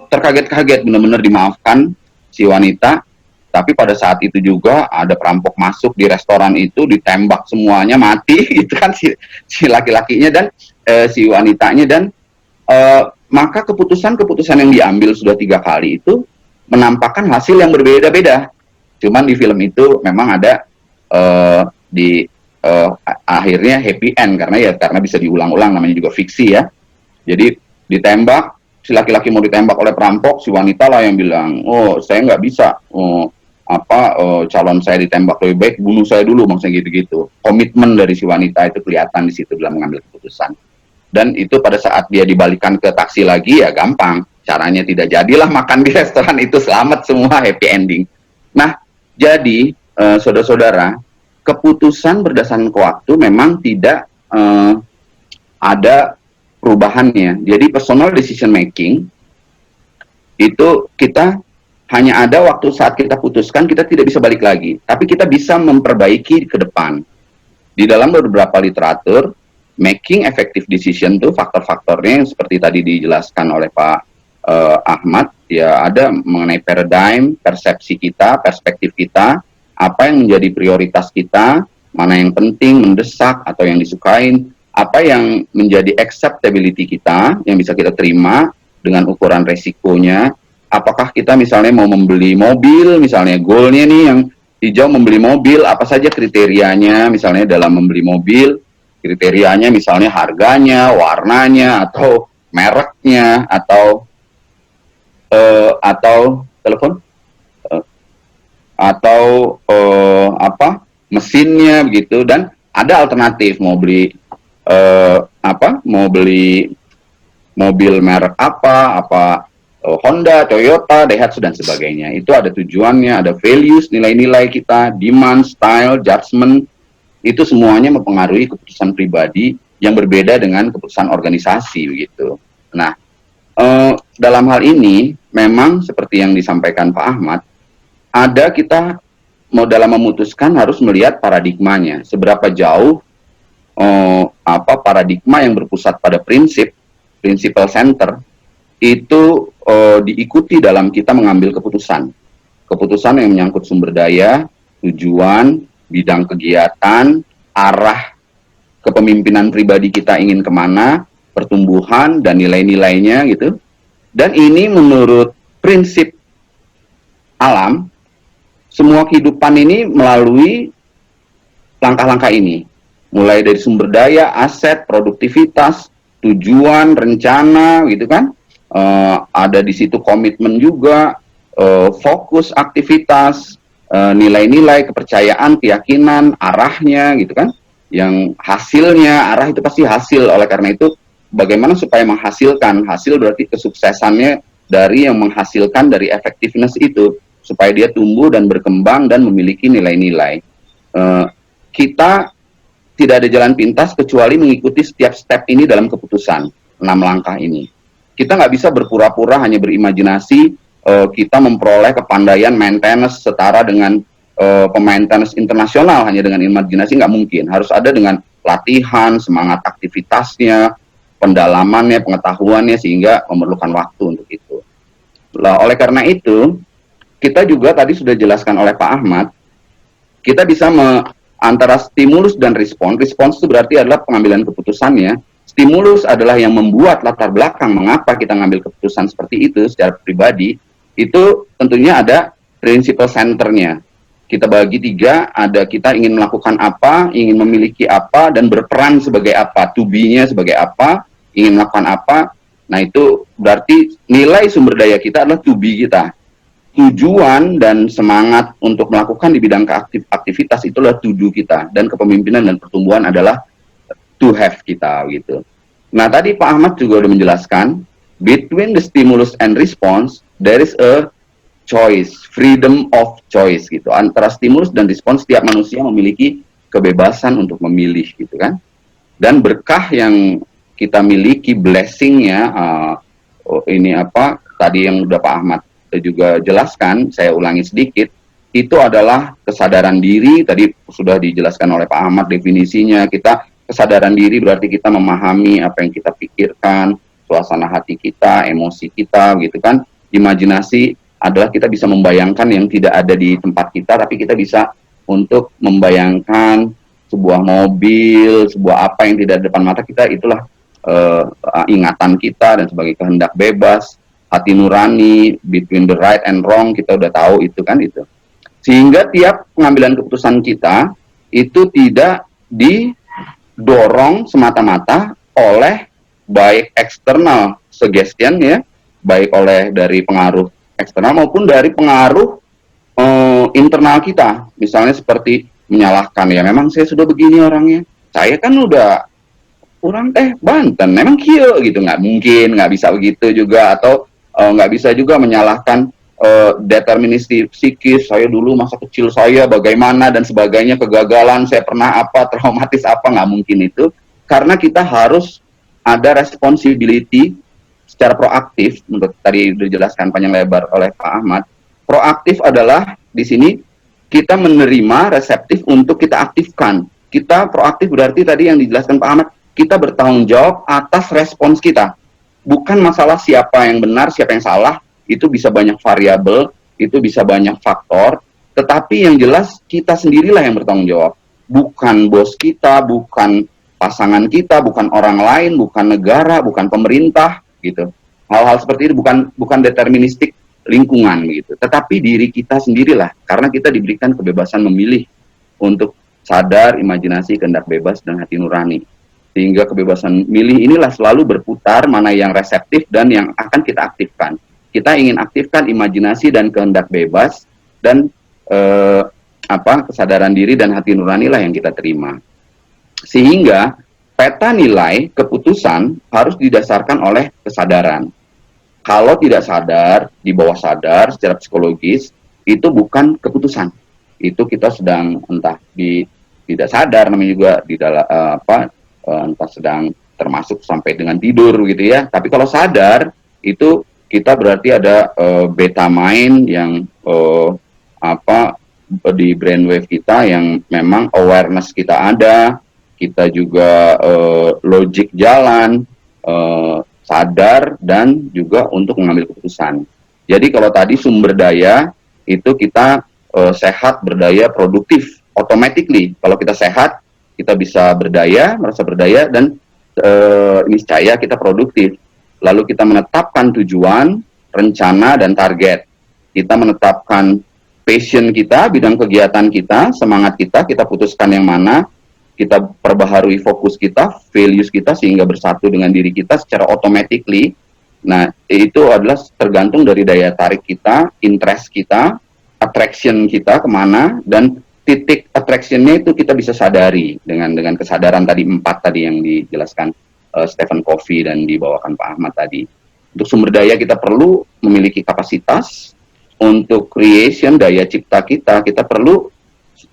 terkaget-kaget, benar-benar dimaafkan si wanita. Tapi pada saat itu juga ada perampok masuk di restoran itu, ditembak semuanya, mati itu kan si laki-lakinya dan si wanitanya. Dan maka keputusan-keputusan yang diambil sudah 3 kali itu menampakkan hasil yang berbeda-beda. Cuman di film itu memang ada akhirnya happy end, karena bisa diulang-ulang, namanya juga fiksi ya. Jadi ditembak, si laki-laki mau ditembak oleh perampok, si wanita lah yang bilang, oh saya nggak bisa, calon saya ditembak, lebih baik bunuh saya dulu, maksudnya gitu-gitu. Komitmen dari si wanita itu kelihatan di situ dalam mengambil keputusan. Dan itu pada saat dia dibalikan ke taksi lagi, ya gampang. Caranya tidak jadilah makan di restoran itu, selamat semua, happy ending. Nah, jadi saudara-saudara, keputusan berdasarkan waktu memang tidak ada perubahannya. Jadi personal decision making itu kita hanya ada waktu saat kita putuskan, kita tidak bisa balik lagi. Tapi kita bisa memperbaiki ke depan. Di dalam beberapa literatur, making effective decision tuh faktor-faktornya yang seperti tadi dijelaskan oleh Pak Ahmad, ya ada mengenai paradigm, persepsi kita, perspektif kita, apa yang menjadi prioritas kita, mana yang penting, mendesak, atau yang disukain, apa yang menjadi acceptability kita, yang bisa kita terima dengan ukuran resikonya, apakah kita misalnya mau membeli mobil, misalnya goalnya nih yang hijau membeli mobil, apa saja kriterianya, misalnya dalam membeli mobil, kriterianya misalnya harganya, warnanya, atau mereknya, atau telepon, atau mesinnya begitu. Dan ada alternatif mau beli mobil merek apa Honda, Toyota, Daihatsu dan sebagainya. Itu ada tujuannya, ada values, nilai-nilai kita, demand, style, judgment, itu semuanya mempengaruhi keputusan pribadi yang berbeda dengan keputusan organisasi begitu. Nah, dalam hal ini memang seperti yang disampaikan Pak Ahmad, ada kita mau dalam memutuskan harus melihat paradigmanya, seberapa jauh paradigma yang berpusat pada principle center itu diikuti dalam kita mengambil keputusan yang menyangkut sumber daya, tujuan, bidang kegiatan, arah kepemimpinan pribadi kita ingin kemana, pertumbuhan dan nilai-nilainya gitu. Dan ini menurut prinsip alam, semua kehidupan ini melalui langkah-langkah ini. Mulai dari sumber daya, aset, produktivitas, tujuan, rencana gitu kan. Ada di situ komitmen juga, fokus aktivitas, nilai-nilai, kepercayaan, keyakinan, arahnya gitu kan. Yang hasilnya, arah itu pasti hasil. Oleh karena itu, bagaimana supaya menghasilkan? Hasil berarti kesuksesannya dari yang menghasilkan dari effectiveness itu, supaya dia tumbuh dan berkembang dan memiliki nilai-nilai. Kita tidak ada jalan pintas kecuali mengikuti setiap step ini dalam keputusan, 6 langkah ini. Kita nggak bisa berpura-pura hanya berimajinasi, kita memperoleh kepandaian maintenance setara dengan pemain tenis internasional hanya dengan imajinasi, nggak mungkin. Harus ada dengan latihan, semangat aktivitasnya, pendalamannya, pengetahuannya, sehingga memerlukan waktu untuk itu. Oleh karena itu, kita juga tadi sudah jelaskan oleh Pak Ahmad, kita bisa antara stimulus dan respons. Respons itu berarti adalah pengambilan keputusannya. Stimulus adalah yang membuat latar belakang mengapa kita ngambil keputusan seperti itu secara pribadi. Itu tentunya ada principle centernya. Kita bagi 3, ada kita ingin melakukan apa, ingin memiliki apa, dan berperan sebagai apa, to be-nya sebagai apa, ingin melakukan apa. Nah itu berarti nilai sumber daya kita adalah to be kita. Tujuan dan semangat untuk melakukan di bidang aktivitas itulah to do kita, dan kepemimpinan dan pertumbuhan adalah to have kita gitu. Nah tadi Pak Ahmad juga sudah menjelaskan, between the stimulus and response there is a choice, freedom of choice gitu. Antara stimulus dan respons, setiap manusia memiliki kebebasan untuk memilih gitu kan. Dan berkah yang kita miliki, blessingnya, ini apa tadi yang udah Pak Ahmad juga jelaskan, saya ulangi sedikit, itu adalah kesadaran diri. Tadi sudah dijelaskan oleh Pak Ahmad definisinya. Kita kesadaran diri berarti kita memahami apa yang kita pikirkan, suasana hati kita, emosi kita gitu kan. Imajinasi adalah kita bisa membayangkan yang tidak ada di tempat kita, tapi kita bisa untuk membayangkan sebuah mobil, sebuah apa yang tidak ada depan mata kita, itulah ingatan kita dan sebagai kehendak bebas, hati nurani, between the right and wrong, kita udah tahu itu kan itu. Sehingga tiap pengambilan keputusan kita itu tidak didorong semata-mata oleh baik eksternal suggestion ya, baik oleh dari pengaruh eksternal maupun dari pengaruh internal kita. Misalnya seperti menyalahkan, ya memang saya sudah begini orangnya, saya kan udah orang Banten, memang kieu gitu, nggak mungkin, nggak bisa begitu juga. Atau nggak bisa juga menyalahkan deterministik psikis, saya dulu masa kecil saya bagaimana dan sebagainya, kegagalan saya pernah apa, traumatis apa, nggak mungkin itu. Karena kita harus ada responsibility secara proaktif. Menurut tadi dijelaskan panjang lebar oleh Pak Ahmad, proaktif adalah di sini kita menerima, reseptif untuk kita aktifkan. Kita proaktif berarti tadi yang dijelaskan Pak Ahmad, kita bertanggung jawab atas respons kita. Bukan masalah siapa yang benar, siapa yang salah, itu bisa banyak variabel, itu bisa banyak faktor, tetapi yang jelas kita sendirilah yang bertanggung jawab. Bukan bos kita, bukan pasangan kita, bukan orang lain, bukan negara, bukan pemerintah, gitu. Hal-hal seperti itu bukan deterministik lingkungan, gitu. Tetapi diri kita sendirilah, karena kita diberikan kebebasan memilih untuk sadar, imajinasi, kehendak bebas, dan hati nurani. Sehingga kebebasan milih inilah selalu berputar mana yang reseptif dan yang akan kita aktifkan. Kita ingin aktifkan imajinasi dan kehendak bebas, dan kesadaran diri dan hati nurani lah yang kita terima. Sehingga peta nilai keputusan harus didasarkan oleh kesadaran. Kalau tidak sadar, di bawah sadar secara psikologis, itu bukan keputusan. Itu kita sedang tidak sadar, namanya juga di dalam entah sedang termasuk sampai dengan tidur gitu ya. Tapi kalau sadar, itu kita berarti ada beta mind yang di brainwave kita yang memang awareness kita ada, kita juga logik jalan, sadar, dan juga untuk mengambil keputusan. Jadi kalau tadi sumber daya itu kita sehat, berdaya, produktif, automatically. Kalau kita sehat, kita bisa berdaya, merasa berdaya, dan niscaya kita produktif. Lalu kita menetapkan tujuan, rencana, dan target. Kita menetapkan passion kita, bidang kegiatan kita, semangat kita putuskan yang mana, kita perbaharui fokus kita, values kita, sehingga bersatu dengan diri kita secara automatically. Nah, itu adalah tergantung dari daya tarik kita, interest kita, attraction kita kemana, dan titik attraction-nya itu kita bisa sadari dengan kesadaran tadi 4 tadi yang dijelaskan Stephen Covey dan dibawakan Pak Ahmad tadi. Untuk sumber daya kita perlu memiliki kapasitas. Untuk creation, daya cipta kita perlu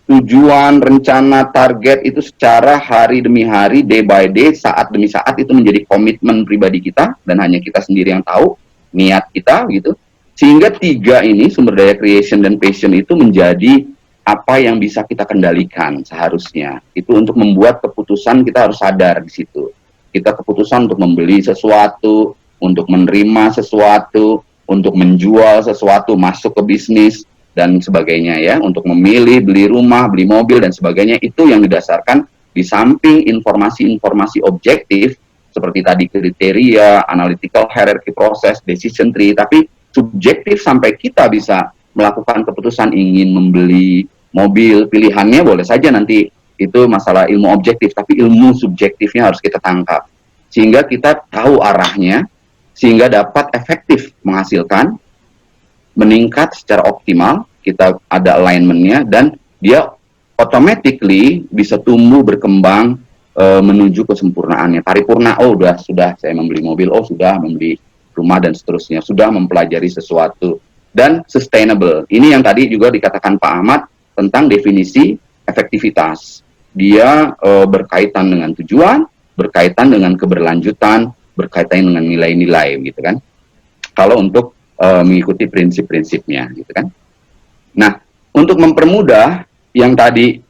tujuan, rencana, target itu secara hari demi hari, day by day, saat demi saat, itu menjadi komitmen pribadi kita, dan hanya kita sendiri yang tahu niat kita gitu. Sehingga 3 ini, sumber daya creation dan passion, itu menjadi apa yang bisa kita kendalikan seharusnya. Itu untuk membuat keputusan, kita harus sadar di situ. Kita keputusan untuk membeli sesuatu, untuk menerima sesuatu, untuk menjual sesuatu, masuk ke bisnis, dan sebagainya ya, untuk memilih, beli rumah, beli mobil, dan sebagainya, itu yang didasarkan di samping informasi-informasi objektif, seperti tadi kriteria, analytical hierarchy process, decision tree, tapi subjektif sampai kita bisa melakukan keputusan ingin membeli mobil, pilihannya boleh saja nanti itu masalah ilmu objektif, tapi ilmu subjektifnya harus kita tangkap. Sehingga kita tahu arahnya, sehingga dapat efektif menghasilkan, meningkat secara optimal, kita ada alignment-nya, dan dia automatically bisa tumbuh, berkembang, menuju kesempurnaannya. Paripurna, sudah saya membeli mobil, sudah membeli rumah, dan seterusnya, sudah mempelajari sesuatu, dan sustainable. Ini yang tadi juga dikatakan Pak Ahmad tentang definisi efektivitas. Dia berkaitan dengan tujuan, berkaitan dengan keberlanjutan, berkaitan dengan nilai-nilai, gitu kan. Kalau untuk mengikuti prinsip-prinsipnya, gitu kan. Nah, untuk mempermudah yang tadi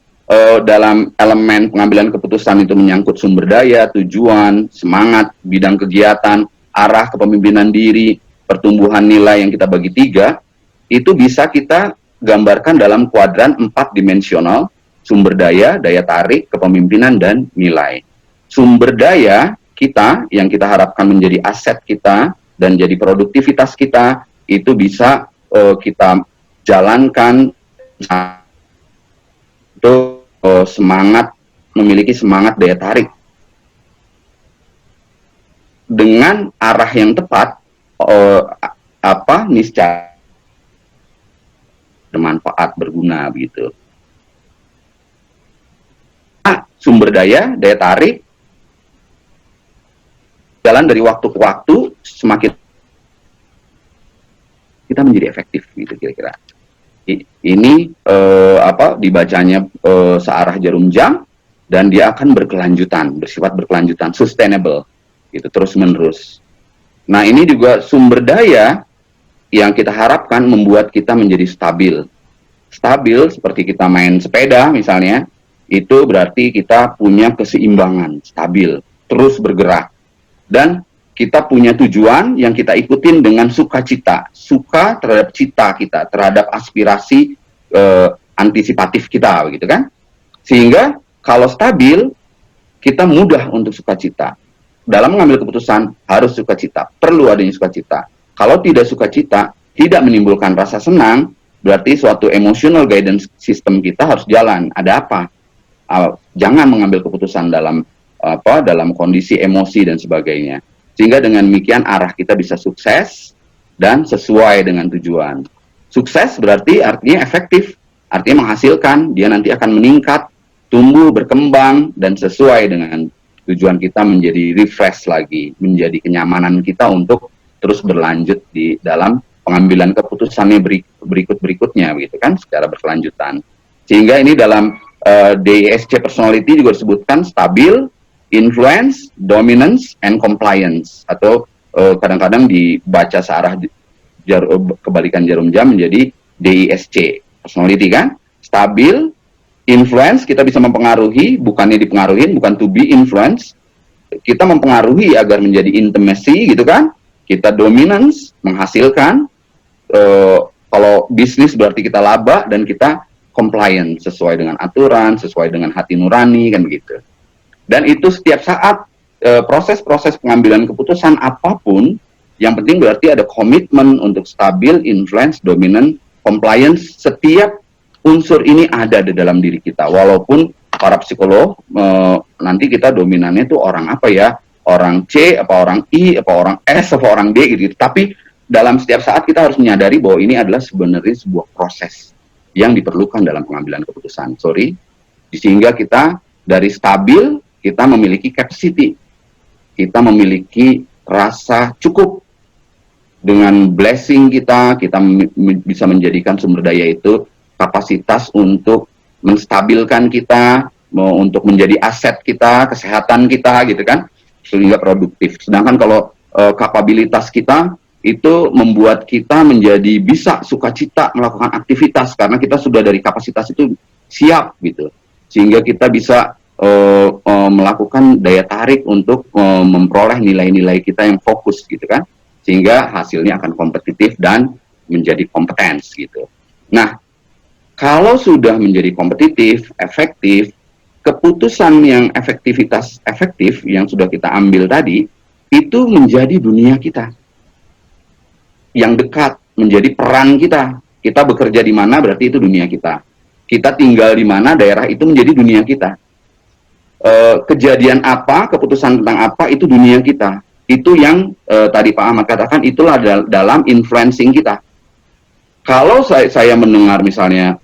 dalam elemen pengambilan keputusan itu menyangkut sumber daya, tujuan, semangat, bidang kegiatan, arah kepemimpinan diri, pertumbuhan nilai yang kita bagi 3, itu bisa kita gambarkan dalam kuadran 4 dimensional, sumber daya, daya tarik, kepemimpinan, dan nilai. Sumber daya kita yang kita harapkan menjadi aset kita dan jadi produktivitas kita, itu bisa kita jalankan untuk memiliki semangat daya tarik dengan arah yang tepat, niscaya bermanfaat, berguna begitu. Sumber daya tarik jalan dari waktu ke waktu, semakin kita menjadi efektif gitu kira-kira. Ini dibacanya searah jarum jam, dan dia akan berkelanjutan, bersifat berkelanjutan, sustainable gitu, terus menerus. Nah, ini juga sumber daya yang kita harapkan membuat kita menjadi stabil. Stabil seperti kita main sepeda misalnya, itu berarti kita punya keseimbangan, stabil, terus bergerak. Dan kita punya tujuan yang kita ikutin dengan sukacita, suka terhadap cita kita, terhadap aspirasi antisipatif kita, begitu kan? Sehingga kalau stabil, kita mudah untuk sukacita. Dalam mengambil keputusan harus sukacita, perlu adanya sukacita. Kalau tidak sukacita, tidak menimbulkan rasa senang, berarti suatu emotional guidance system kita harus jalan. Ada apa? Jangan mengambil keputusan dalam kondisi emosi dan sebagainya. Sehingga dengan demikian arah kita bisa sukses dan sesuai dengan tujuan. Sukses berarti artinya efektif, artinya menghasilkan, dia nanti akan meningkat, tumbuh, berkembang, dan sesuai dengan tujuan kita menjadi refresh lagi, menjadi kenyamanan kita untuk terus berlanjut di dalam pengambilan keputusannya berikut-berikutnya, begitu kan, secara berkelanjutan. Sehingga ini dalam DISC personality juga disebutkan stabil, influence, dominance, and compliance, atau kadang-kadang dibaca searah kebalikan jarum jam menjadi DISC personality kan, stabil, influence, kita bisa mempengaruhi, bukannya dipengaruhi, bukan to be influence, kita mempengaruhi agar menjadi intimacy gitu kan, kita dominance, menghasilkan, kalau bisnis berarti kita laba, dan kita compliant, sesuai dengan aturan, sesuai dengan hati nurani kan begitu. Dan itu setiap saat proses-proses pengambilan keputusan apapun, yang penting berarti ada komitmen untuk stabil, influence, dominant, compliance. Setiap unsur ini ada di dalam diri kita. Walaupun para psikolog nanti kita dominannya itu orang apa ya? Orang C, apa orang I, apa orang S, apa orang D gitu. Tapi dalam setiap saat kita harus menyadari bahwa ini adalah sebenarnya sebuah proses yang diperlukan dalam pengambilan keputusan. Sehingga kita dari stabil, kita memiliki capacity, kita memiliki rasa cukup dengan blessing kita bisa menjadikan sumber daya itu kapasitas untuk menstabilkan kita, untuk menjadi aset kita, kesehatan kita, gitu kan, sehingga produktif. Sedangkan kalau kapabilitas kita itu membuat kita menjadi bisa sukacita melakukan aktivitas karena kita sudah dari kapasitas itu siap, gitu, sehingga kita bisa melakukan daya tarik untuk memperoleh nilai-nilai kita yang fokus, gitu kan, sehingga hasilnya akan kompetitif dan menjadi kompetens, gitu. Nah, kalau sudah menjadi kompetitif, efektif, keputusan yang efektif yang sudah kita ambil tadi itu menjadi dunia kita yang dekat, menjadi peran kita. Kita bekerja di mana berarti itu dunia kita. Kita tinggal di mana, daerah itu menjadi dunia kita. Kejadian apa, keputusan tentang apa, itu dunia kita. Itu yang tadi Pak Ahmad katakan, itulah dalam influencing kita. Kalau saya mendengar misalnya,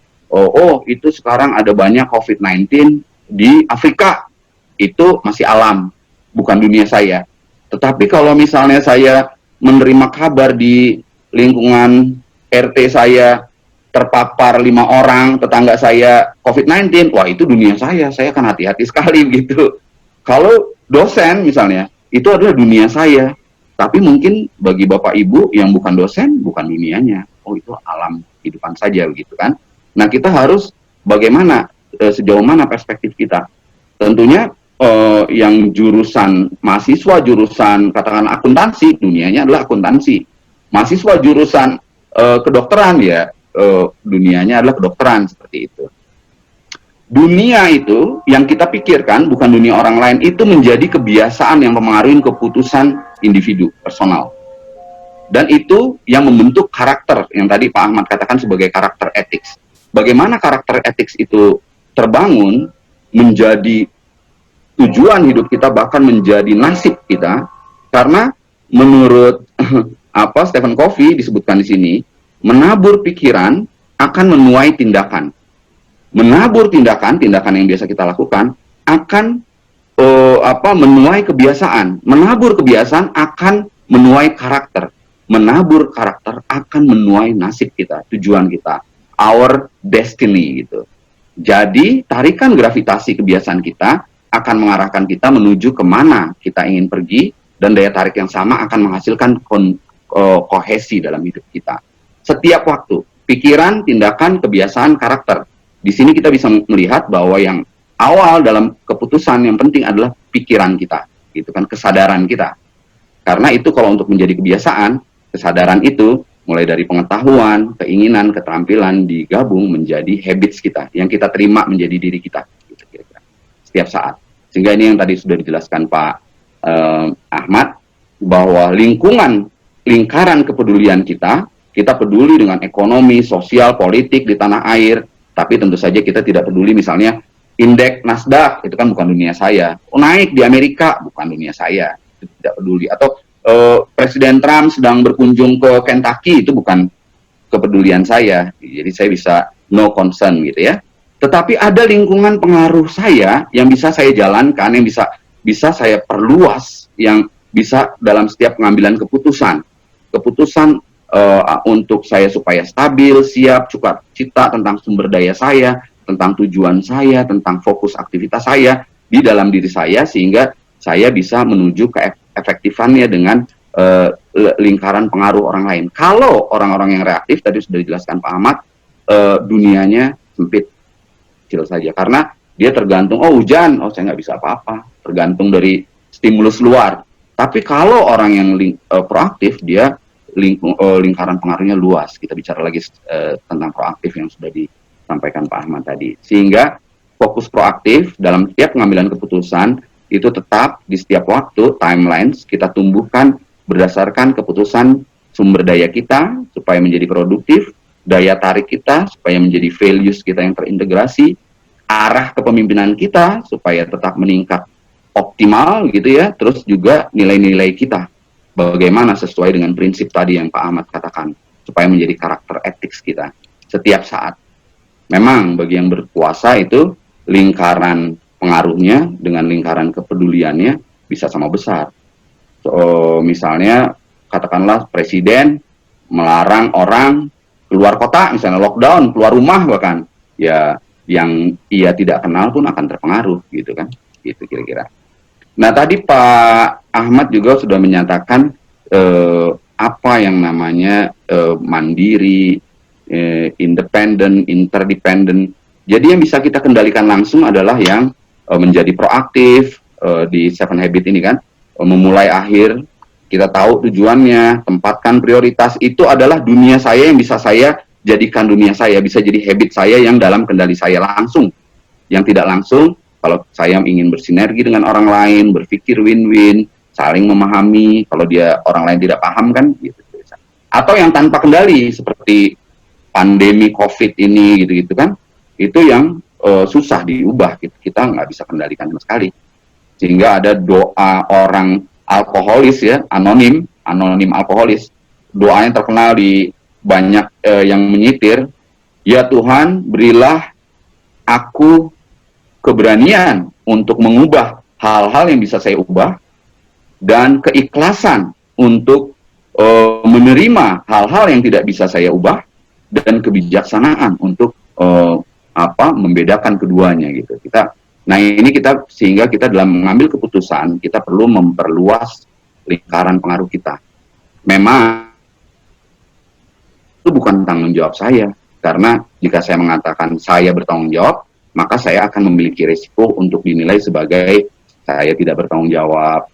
itu sekarang ada banyak COVID-19 di Afrika, itu masih alam, bukan dunia saya. Tetapi kalau misalnya saya menerima kabar di lingkungan RT saya, terpapar 5 orang, tetangga saya COVID-19, wah itu dunia saya akan hati-hati sekali gitu. Kalau dosen misalnya, itu adalah dunia saya, tapi mungkin bagi Bapak Ibu yang bukan dosen, bukan dunianya, itu alam kehidupan saja begitu kan. Nah kita harus bagaimana, sejauh mana perspektif kita. Tentunya yang jurusan, mahasiswa jurusan katakan akuntansi, dunianya adalah akuntansi. Mahasiswa jurusan kedokteran ya, dunianya adalah kedokteran, seperti itu. Dunia itu yang kita pikirkan bukan dunia orang lain, itu menjadi kebiasaan yang mempengaruhi keputusan individu personal, dan itu yang membentuk karakter yang tadi Pak Ahmad katakan sebagai karakter etik. Bagaimana karakter etik itu terbangun menjadi tujuan hidup kita, bahkan menjadi nasib kita, karena menurut Stephen Covey disebutkan di sini, menabur pikiran akan menuai tindakan. Menabur tindakan yang biasa kita lakukan akan menuai kebiasaan. Menabur kebiasaan akan menuai karakter. Menabur karakter akan menuai nasib kita, tujuan kita, our destiny gitu. Jadi tarikan gravitasi kebiasaan kita akan mengarahkan kita menuju kemana kita ingin pergi, dan daya tarik yang sama akan menghasilkan kohesi dalam hidup kita. Setiap waktu, pikiran, tindakan, kebiasaan, karakter. Di sini kita bisa melihat bahwa yang awal dalam keputusan yang penting adalah pikiran kita, gitu kan, kesadaran kita. Karena itu kalau untuk menjadi kebiasaan, kesadaran itu mulai dari pengetahuan, keinginan, keterampilan digabung menjadi habits kita yang kita terima menjadi diri kita, gitu, kira-kira, setiap saat. Sehingga ini yang tadi sudah dijelaskan Pak Ahmad, bahwa lingkaran kepedulian kita peduli dengan ekonomi, sosial, politik di tanah air, tapi tentu saja kita tidak peduli misalnya indeks Nasdaq, itu kan bukan dunia saya. Naik di Amerika, bukan dunia saya, itu tidak peduli. Atau Presiden Trump sedang berkunjung ke Kentucky, itu bukan kepedulian saya. Jadi saya bisa no concern gitu ya. Tetapi ada lingkungan pengaruh saya yang bisa saya jalankan, yang bisa saya perluas, yang bisa dalam setiap pengambilan keputusan untuk saya supaya stabil, siap, cukup cita tentang sumber daya saya, tentang tujuan saya, tentang fokus aktivitas saya di dalam diri saya, sehingga saya bisa menuju ke efektifannya dengan lingkaran pengaruh orang lain. Kalau orang-orang yang reaktif, tadi sudah dijelaskan Pak Ahmad, dunianya sempit, kecil saja, karena dia tergantung, oh hujan, oh saya nggak bisa apa-apa, tergantung dari stimulus luar. Tapi kalau orang yang proaktif, dia lingkaran pengaruhnya luas. Kita bicara lagi tentang proaktif yang sudah disampaikan Pak Ahmad tadi. Sehingga fokus proaktif dalam setiap pengambilan keputusan itu tetap di setiap waktu, timelines, kita tumbuhkan berdasarkan keputusan sumber daya kita supaya menjadi produktif, daya tarik kita supaya menjadi values kita yang terintegrasi, arah kepemimpinan kita supaya tetap meningkat optimal gitu ya, terus juga nilai-nilai kita bagaimana sesuai dengan prinsip tadi yang Pak Ahmad katakan, supaya menjadi karakter etik kita setiap saat. Memang bagi yang berkuasa itu lingkaran pengaruhnya dengan lingkaran kepeduliannya bisa sama besar. Misalnya katakanlah presiden melarang orang keluar kota, misalnya lockdown, keluar rumah bahkan, ya yang ia tidak kenal pun akan terpengaruh gitu kan, gitu kira-kira. Nah tadi Pak Ahmad juga sudah menyatakan apa yang namanya mandiri, independen, interdependen. Jadi yang bisa kita kendalikan langsung adalah yang menjadi proaktif di Seven Habit ini kan, memulai akhir, kita tahu tujuannya, tempatkan prioritas, itu adalah dunia saya yang bisa saya jadikan dunia saya, bisa jadi habit saya yang dalam kendali saya langsung. Yang tidak langsung, kalau saya ingin bersinergi dengan orang lain, berpikir win-win, saling memahami, kalau dia orang lain tidak paham kan, gitu. Atau yang tanpa kendali, seperti pandemi COVID ini, gitu-gitu kan, itu yang susah diubah, gitu. Kita nggak bisa kendalikan sama sekali. Sehingga ada doa orang alkoholis ya, anonim alkoholis, doa yang terkenal di banyak yang menyitir, ya Tuhan berilah aku keberanian untuk mengubah hal-hal yang bisa saya ubah, dan keikhlasan untuk menerima hal-hal yang tidak bisa saya ubah, dan kebijaksanaan untuk membedakan keduanya gitu. Nah ini sehingga kita dalam mengambil keputusan kita perlu memperluas lingkaran pengaruh kita. Memang itu bukan tanggung jawab saya, karena jika saya mengatakan saya bertanggung jawab, maka saya akan memiliki risiko untuk dinilai sebagai saya tidak bertanggung jawab.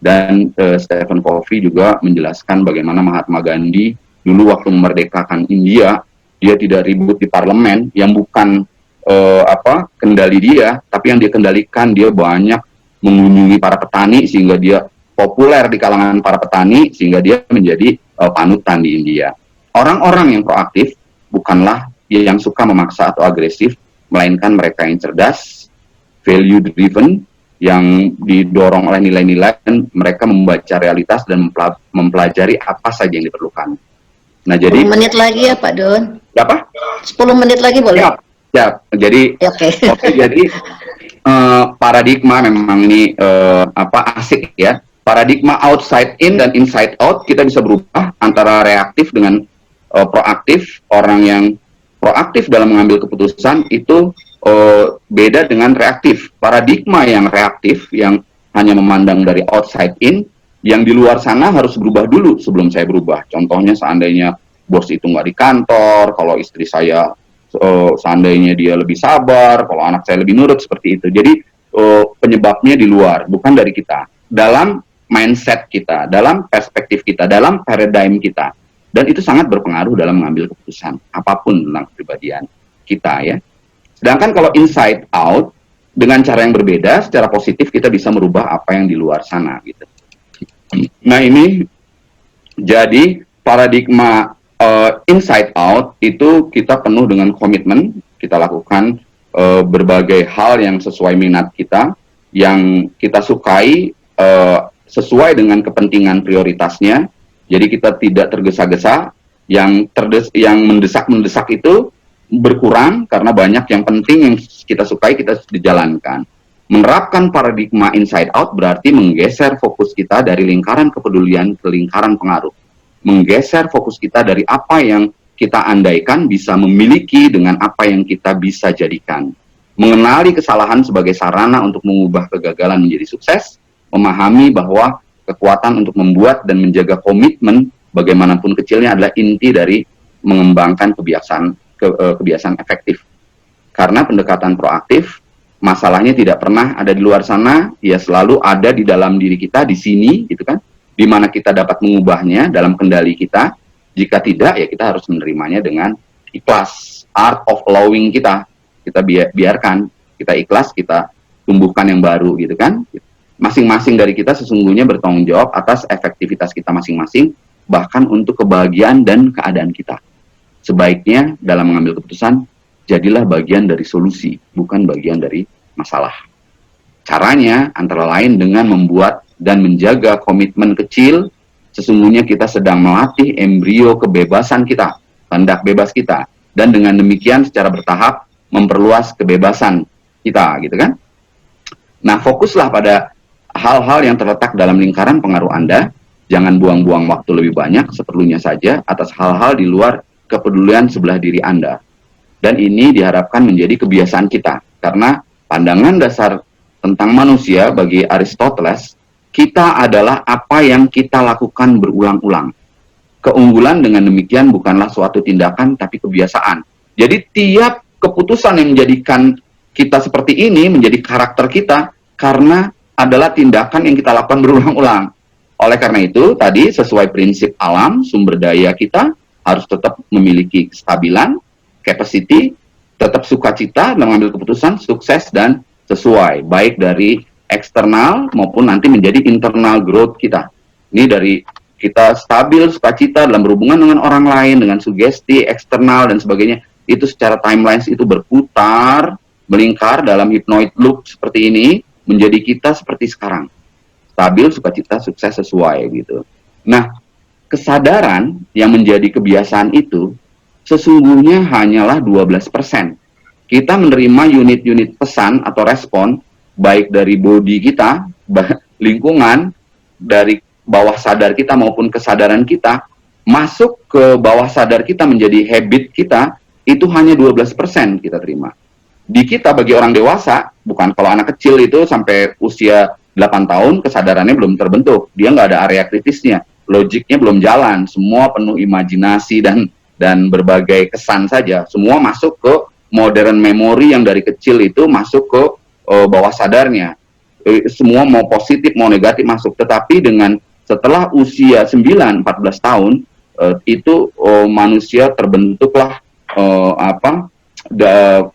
Dan Stephen Covey juga menjelaskan bagaimana Mahatma Gandhi dulu waktu memerdekakan India, dia tidak ribut di parlemen yang bukan kendali dia, tapi yang dia kendalikan, dia banyak mengunjungi para petani sehingga dia populer di kalangan para petani, sehingga dia menjadi panutan di India. Orang-orang yang proaktif bukanlah yang suka memaksa atau agresif, melainkan mereka yang cerdas, value driven, yang didorong oleh nilai-nilai, dan mereka membaca realitas dan mempelajari apa saja yang diperlukan. Nah, jadi 10 menit lagi ya Pak Don. Berapa? 10 menit lagi boleh? Ya, jadi jadi paradigma memang ini asik ya. Paradigma outside in dan inside out, kita bisa berubah antara reaktif dengan proaktif. Orang yang proaktif dalam mengambil keputusan itu beda dengan reaktif. Paradigma yang reaktif, yang hanya memandang dari outside in, yang di luar sana harus berubah dulu sebelum saya berubah. Contohnya seandainya bos itu nggak di kantor, kalau istri saya seandainya dia lebih sabar, kalau anak saya lebih nurut, seperti itu. Jadi penyebabnya di luar, bukan dari kita. Dalam mindset kita, dalam perspektif kita, dalam paradigm kita. Dan itu sangat berpengaruh dalam mengambil keputusan apapun tentang kepribadian kita, ya. Sedangkan kalau inside out, dengan cara yang berbeda, secara positif kita bisa merubah apa yang di luar sana, gitu. Nah, ini jadi paradigma inside out itu kita penuh dengan komitmen, kita lakukan berbagai hal yang sesuai minat kita, yang kita sukai, sesuai dengan kepentingan prioritasnya. Jadi kita tidak tergesa-gesa, yang mendesak itu berkurang karena banyak yang penting yang kita sukai kita dijalankan. Menerapkan paradigma inside out berarti menggeser fokus kita dari lingkaran kepedulian ke lingkaran pengaruh. Menggeser fokus kita dari apa yang kita andaikan bisa memiliki dengan apa yang kita bisa jadikan. Mengenali kesalahan sebagai sarana untuk mengubah kegagalan menjadi sukses, memahami bahwa kekuatan untuk membuat dan menjaga komitmen bagaimanapun kecilnya adalah inti dari mengembangkan kebiasaan efektif. Karena pendekatan proaktif, masalahnya tidak pernah ada di luar sana, ya selalu ada di dalam diri kita, di sini, gitu kan, di mana kita dapat mengubahnya dalam kendali kita. Jika tidak, ya kita harus menerimanya dengan ikhlas. Art of allowing kita biarkan, kita ikhlas, kita tumbuhkan yang baru, gitu kan. Masing-masing dari kita sesungguhnya bertanggung jawab atas efektivitas kita masing-masing, bahkan untuk kebahagiaan dan keadaan kita. Sebaiknya dalam mengambil keputusan, jadilah bagian dari solusi, bukan bagian dari masalah. Caranya antara lain dengan membuat dan menjaga komitmen kecil. Sesungguhnya kita sedang melatih embrio kebebasan kita, kehendak bebas kita, dan dengan demikian secara bertahap memperluas kebebasan kita, gitu kan? Nah, fokuslah pada hal-hal yang terletak dalam lingkaran pengaruh Anda. Jangan buang-buang waktu lebih banyak, seperlunya saja atas hal-hal di luar kepedulian sebelah diri Anda. Dan ini diharapkan menjadi kebiasaan kita, karena pandangan dasar tentang manusia bagi Aristoteles, kita adalah apa yang kita lakukan berulang-ulang. Keunggulan dengan demikian bukanlah suatu tindakan, tapi kebiasaan. Jadi tiap keputusan yang menjadikan kita seperti ini, menjadi karakter kita, karena adalah tindakan yang kita lakukan berulang-ulang. Oleh karena itu, tadi sesuai prinsip alam, sumber daya kita harus tetap memiliki kestabilan, capacity, tetap sukacita dalam mengambil keputusan, sukses, dan sesuai, baik dari eksternal maupun nanti menjadi internal growth kita. Ini dari kita stabil, sukacita dalam berhubungan dengan orang lain, dengan sugesti, eksternal, dan sebagainya. Itu secara timelines itu berputar, melingkar dalam hypnoid loop seperti ini, menjadi kita seperti sekarang. Stabil, sukacita, sukses, sesuai, gitu. Nah, kesadaran yang menjadi kebiasaan itu, sesungguhnya hanyalah 12%. Kita menerima unit-unit pesan atau respon, baik dari body kita, lingkungan, dari bawah sadar kita maupun kesadaran kita, masuk ke bawah sadar kita menjadi habit kita, itu hanya 12% kita terima. Di kita bagi orang dewasa, bukan kalau anak kecil itu sampai usia 8 tahun, kesadarannya belum terbentuk. Dia nggak ada area kritisnya, logiknya belum jalan, semua penuh imajinasi dan berbagai kesan saja. Semua masuk ke modern memory yang dari kecil itu masuk ke bawah sadarnya. Semua mau positif mau negatif masuk, tetapi dengan setelah usia 9-14 tahun itu manusia terbentuklah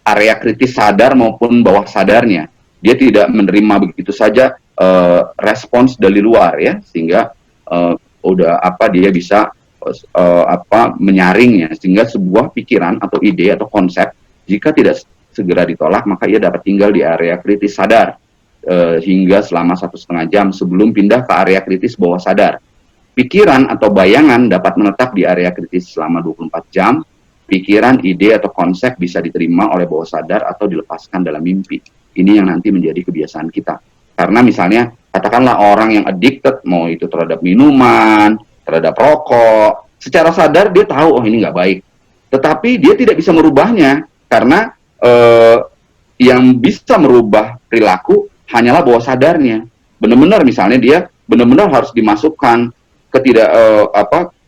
area kritis sadar maupun bawah sadarnya. Dia tidak menerima begitu saja respons dari luar, ya, sehingga dia bisa menyaringnya, sehingga sebuah pikiran atau ide atau konsep jika tidak segera ditolak, maka ia dapat tinggal di area kritis sadar hingga selama 1,5 jam sebelum pindah ke area kritis bawah sadar. Pikiran atau bayangan dapat menetap di area kritis selama 24 jam. Pikiran, ide, atau konsep bisa diterima oleh bawah sadar atau dilepaskan dalam mimpi. Ini yang nanti menjadi kebiasaan kita. Karena misalnya, katakanlah orang yang addicted, mau itu terhadap minuman, terhadap rokok, secara sadar dia tahu, oh ini nggak baik. Tetapi dia tidak bisa merubahnya, karena yang bisa merubah perilaku hanyalah bawah sadarnya. Benar-benar misalnya dia benar-benar harus dimasukkan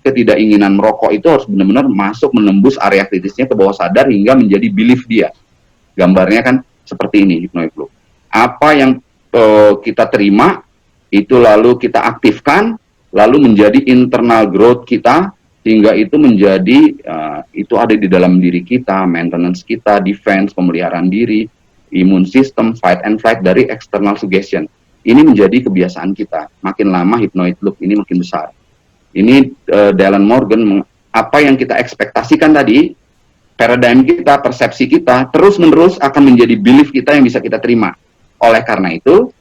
ketidakinginan merokok itu harus benar-benar masuk menembus area kritisnya ke bawah sadar hingga menjadi belief dia. Gambarnya kan seperti ini hypnoid loop. Apa yang kita terima itu lalu kita aktifkan, lalu menjadi internal growth kita, hingga itu menjadi itu ada di dalam diri kita, maintenance kita, defense, pemeliharaan diri, imun system, fight and flight dari external suggestion. Ini menjadi kebiasaan kita. Makin lama hypnoid loop ini makin besar. Ini Dylan Morgan, apa yang kita ekspektasikan tadi, paradigm kita, persepsi kita, terus-menerus akan menjadi belief kita yang bisa kita terima. Oleh karena itu,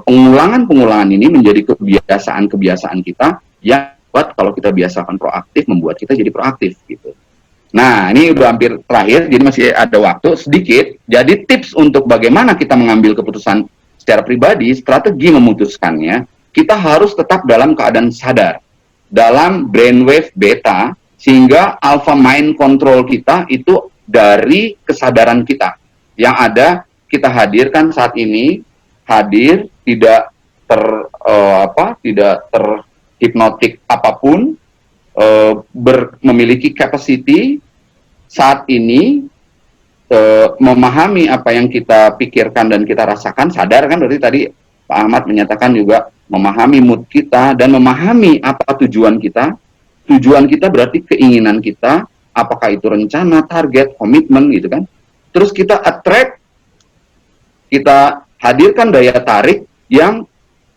pengulangan-pengulangan ini menjadi kebiasaan-kebiasaan kita yang buat kalau kita biasakan proaktif, membuat kita jadi proaktif gitu. Nah, ini udah hampir terakhir, jadi masih ada waktu sedikit. Jadi tips untuk bagaimana kita mengambil keputusan secara pribadi, strategi memutuskannya, kita harus tetap dalam keadaan sadar, dalam brainwave beta, sehingga alpha mind control kita itu dari kesadaran kita. Yang ada kita hadirkan saat ini, hadir, tidak terhipnotik apapun, memiliki capacity saat ini, memahami apa yang kita pikirkan dan kita rasakan, sadar kan, berarti tadi Pak Ahmad menyatakan juga memahami mood kita dan memahami apa tujuan kita. Tujuan kita berarti keinginan kita, apakah itu rencana, target, komitmen gitu kan. Terus kita attract, kita hadirkan daya tarik yang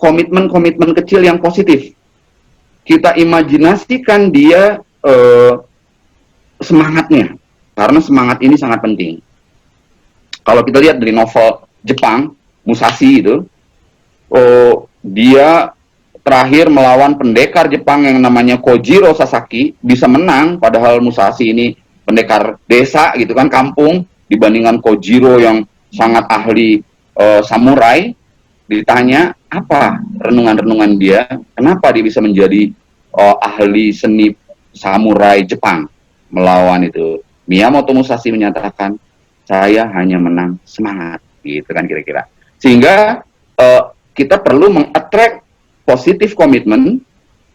komitmen-komitmen kecil yang positif. Kita imajinasikan dia semangatnya, karena semangat ini sangat penting. Kalau kita lihat dari novel Jepang, Musashi itu, dia terakhir melawan pendekar Jepang yang namanya Kojiro Sasaki, bisa menang, padahal Musashi ini pendekar desa gitu kan, kampung, dibandingkan Kojiro yang sangat ahli samurai. Ditanya apa renungan-renungan dia, kenapa dia bisa menjadi ahli seni samurai Jepang melawan itu. Miyamoto Musashi menyatakan, saya hanya menang semangat, gitu kan kira-kira. Sehingga kita perlu meng-attract positive commitment,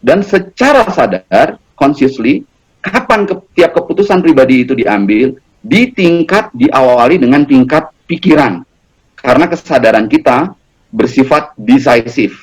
dan secara sadar, consciously, kapan tiap keputusan pribadi itu diambil, diawali dengan tingkat pikiran. Karena kesadaran kita bersifat decisive,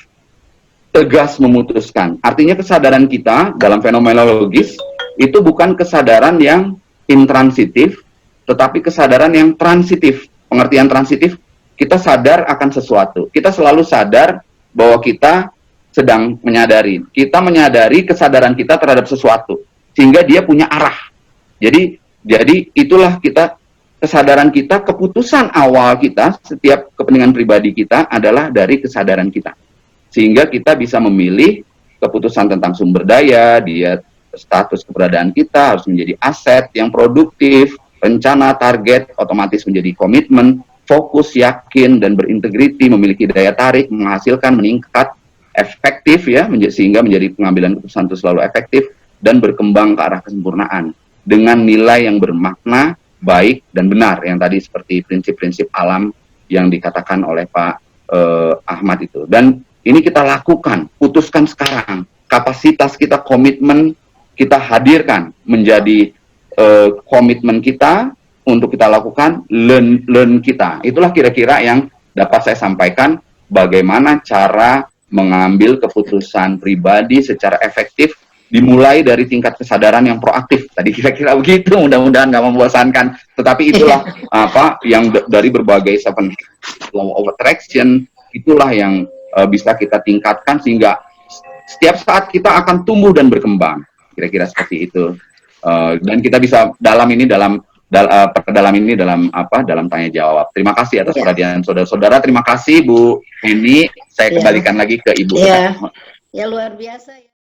tegas memutuskan. Artinya kesadaran kita dalam fenomenologis itu bukan kesadaran yang intransitif, tetapi kesadaran yang transitif. Pengertian transitif, kita sadar akan sesuatu. Kita selalu sadar bahwa kita sedang menyadari. Kita menyadari kesadaran kita terhadap sesuatu, sehingga dia punya arah. Jadi itulah kita, kesadaran kita, keputusan awal kita, setiap kepentingan pribadi kita adalah dari kesadaran kita. Sehingga kita bisa memilih keputusan tentang sumber daya, dia status keberadaan kita harus menjadi aset yang produktif, rencana, target, otomatis menjadi komitmen, fokus, yakin, dan berintegriti, memiliki daya tarik, menghasilkan, meningkat, efektif ya, sehingga menjadi pengambilan keputusan itu selalu efektif, dan berkembang ke arah kesempurnaan, dengan nilai yang bermakna, baik, dan benar, yang tadi seperti prinsip-prinsip alam yang dikatakan oleh Pak Ahmad itu. Dan ini kita lakukan, putuskan sekarang, kapasitas kita, komitmen kita hadirkan menjadi komitmen kita untuk kita lakukan, learn kita. Itulah kira-kira yang dapat saya sampaikan bagaimana cara mengambil keputusan pribadi secara efektif, dimulai dari tingkat kesadaran yang proaktif. Tadi kira-kira begitu, mudah-mudahan nggak membosankan. Tetapi itulah apa yang dari berbagai seven law of attraction, itulah yang bisa kita tingkatkan sehingga setiap saat kita akan tumbuh dan berkembang. Kira-kira seperti itu. Dan kita bisa dalam tanya jawab. Terima kasih atas perhatian saudara-saudara. Terima kasih Bu Eni. Saya kembalikan lagi ke Ibu. Ya luar biasa ya.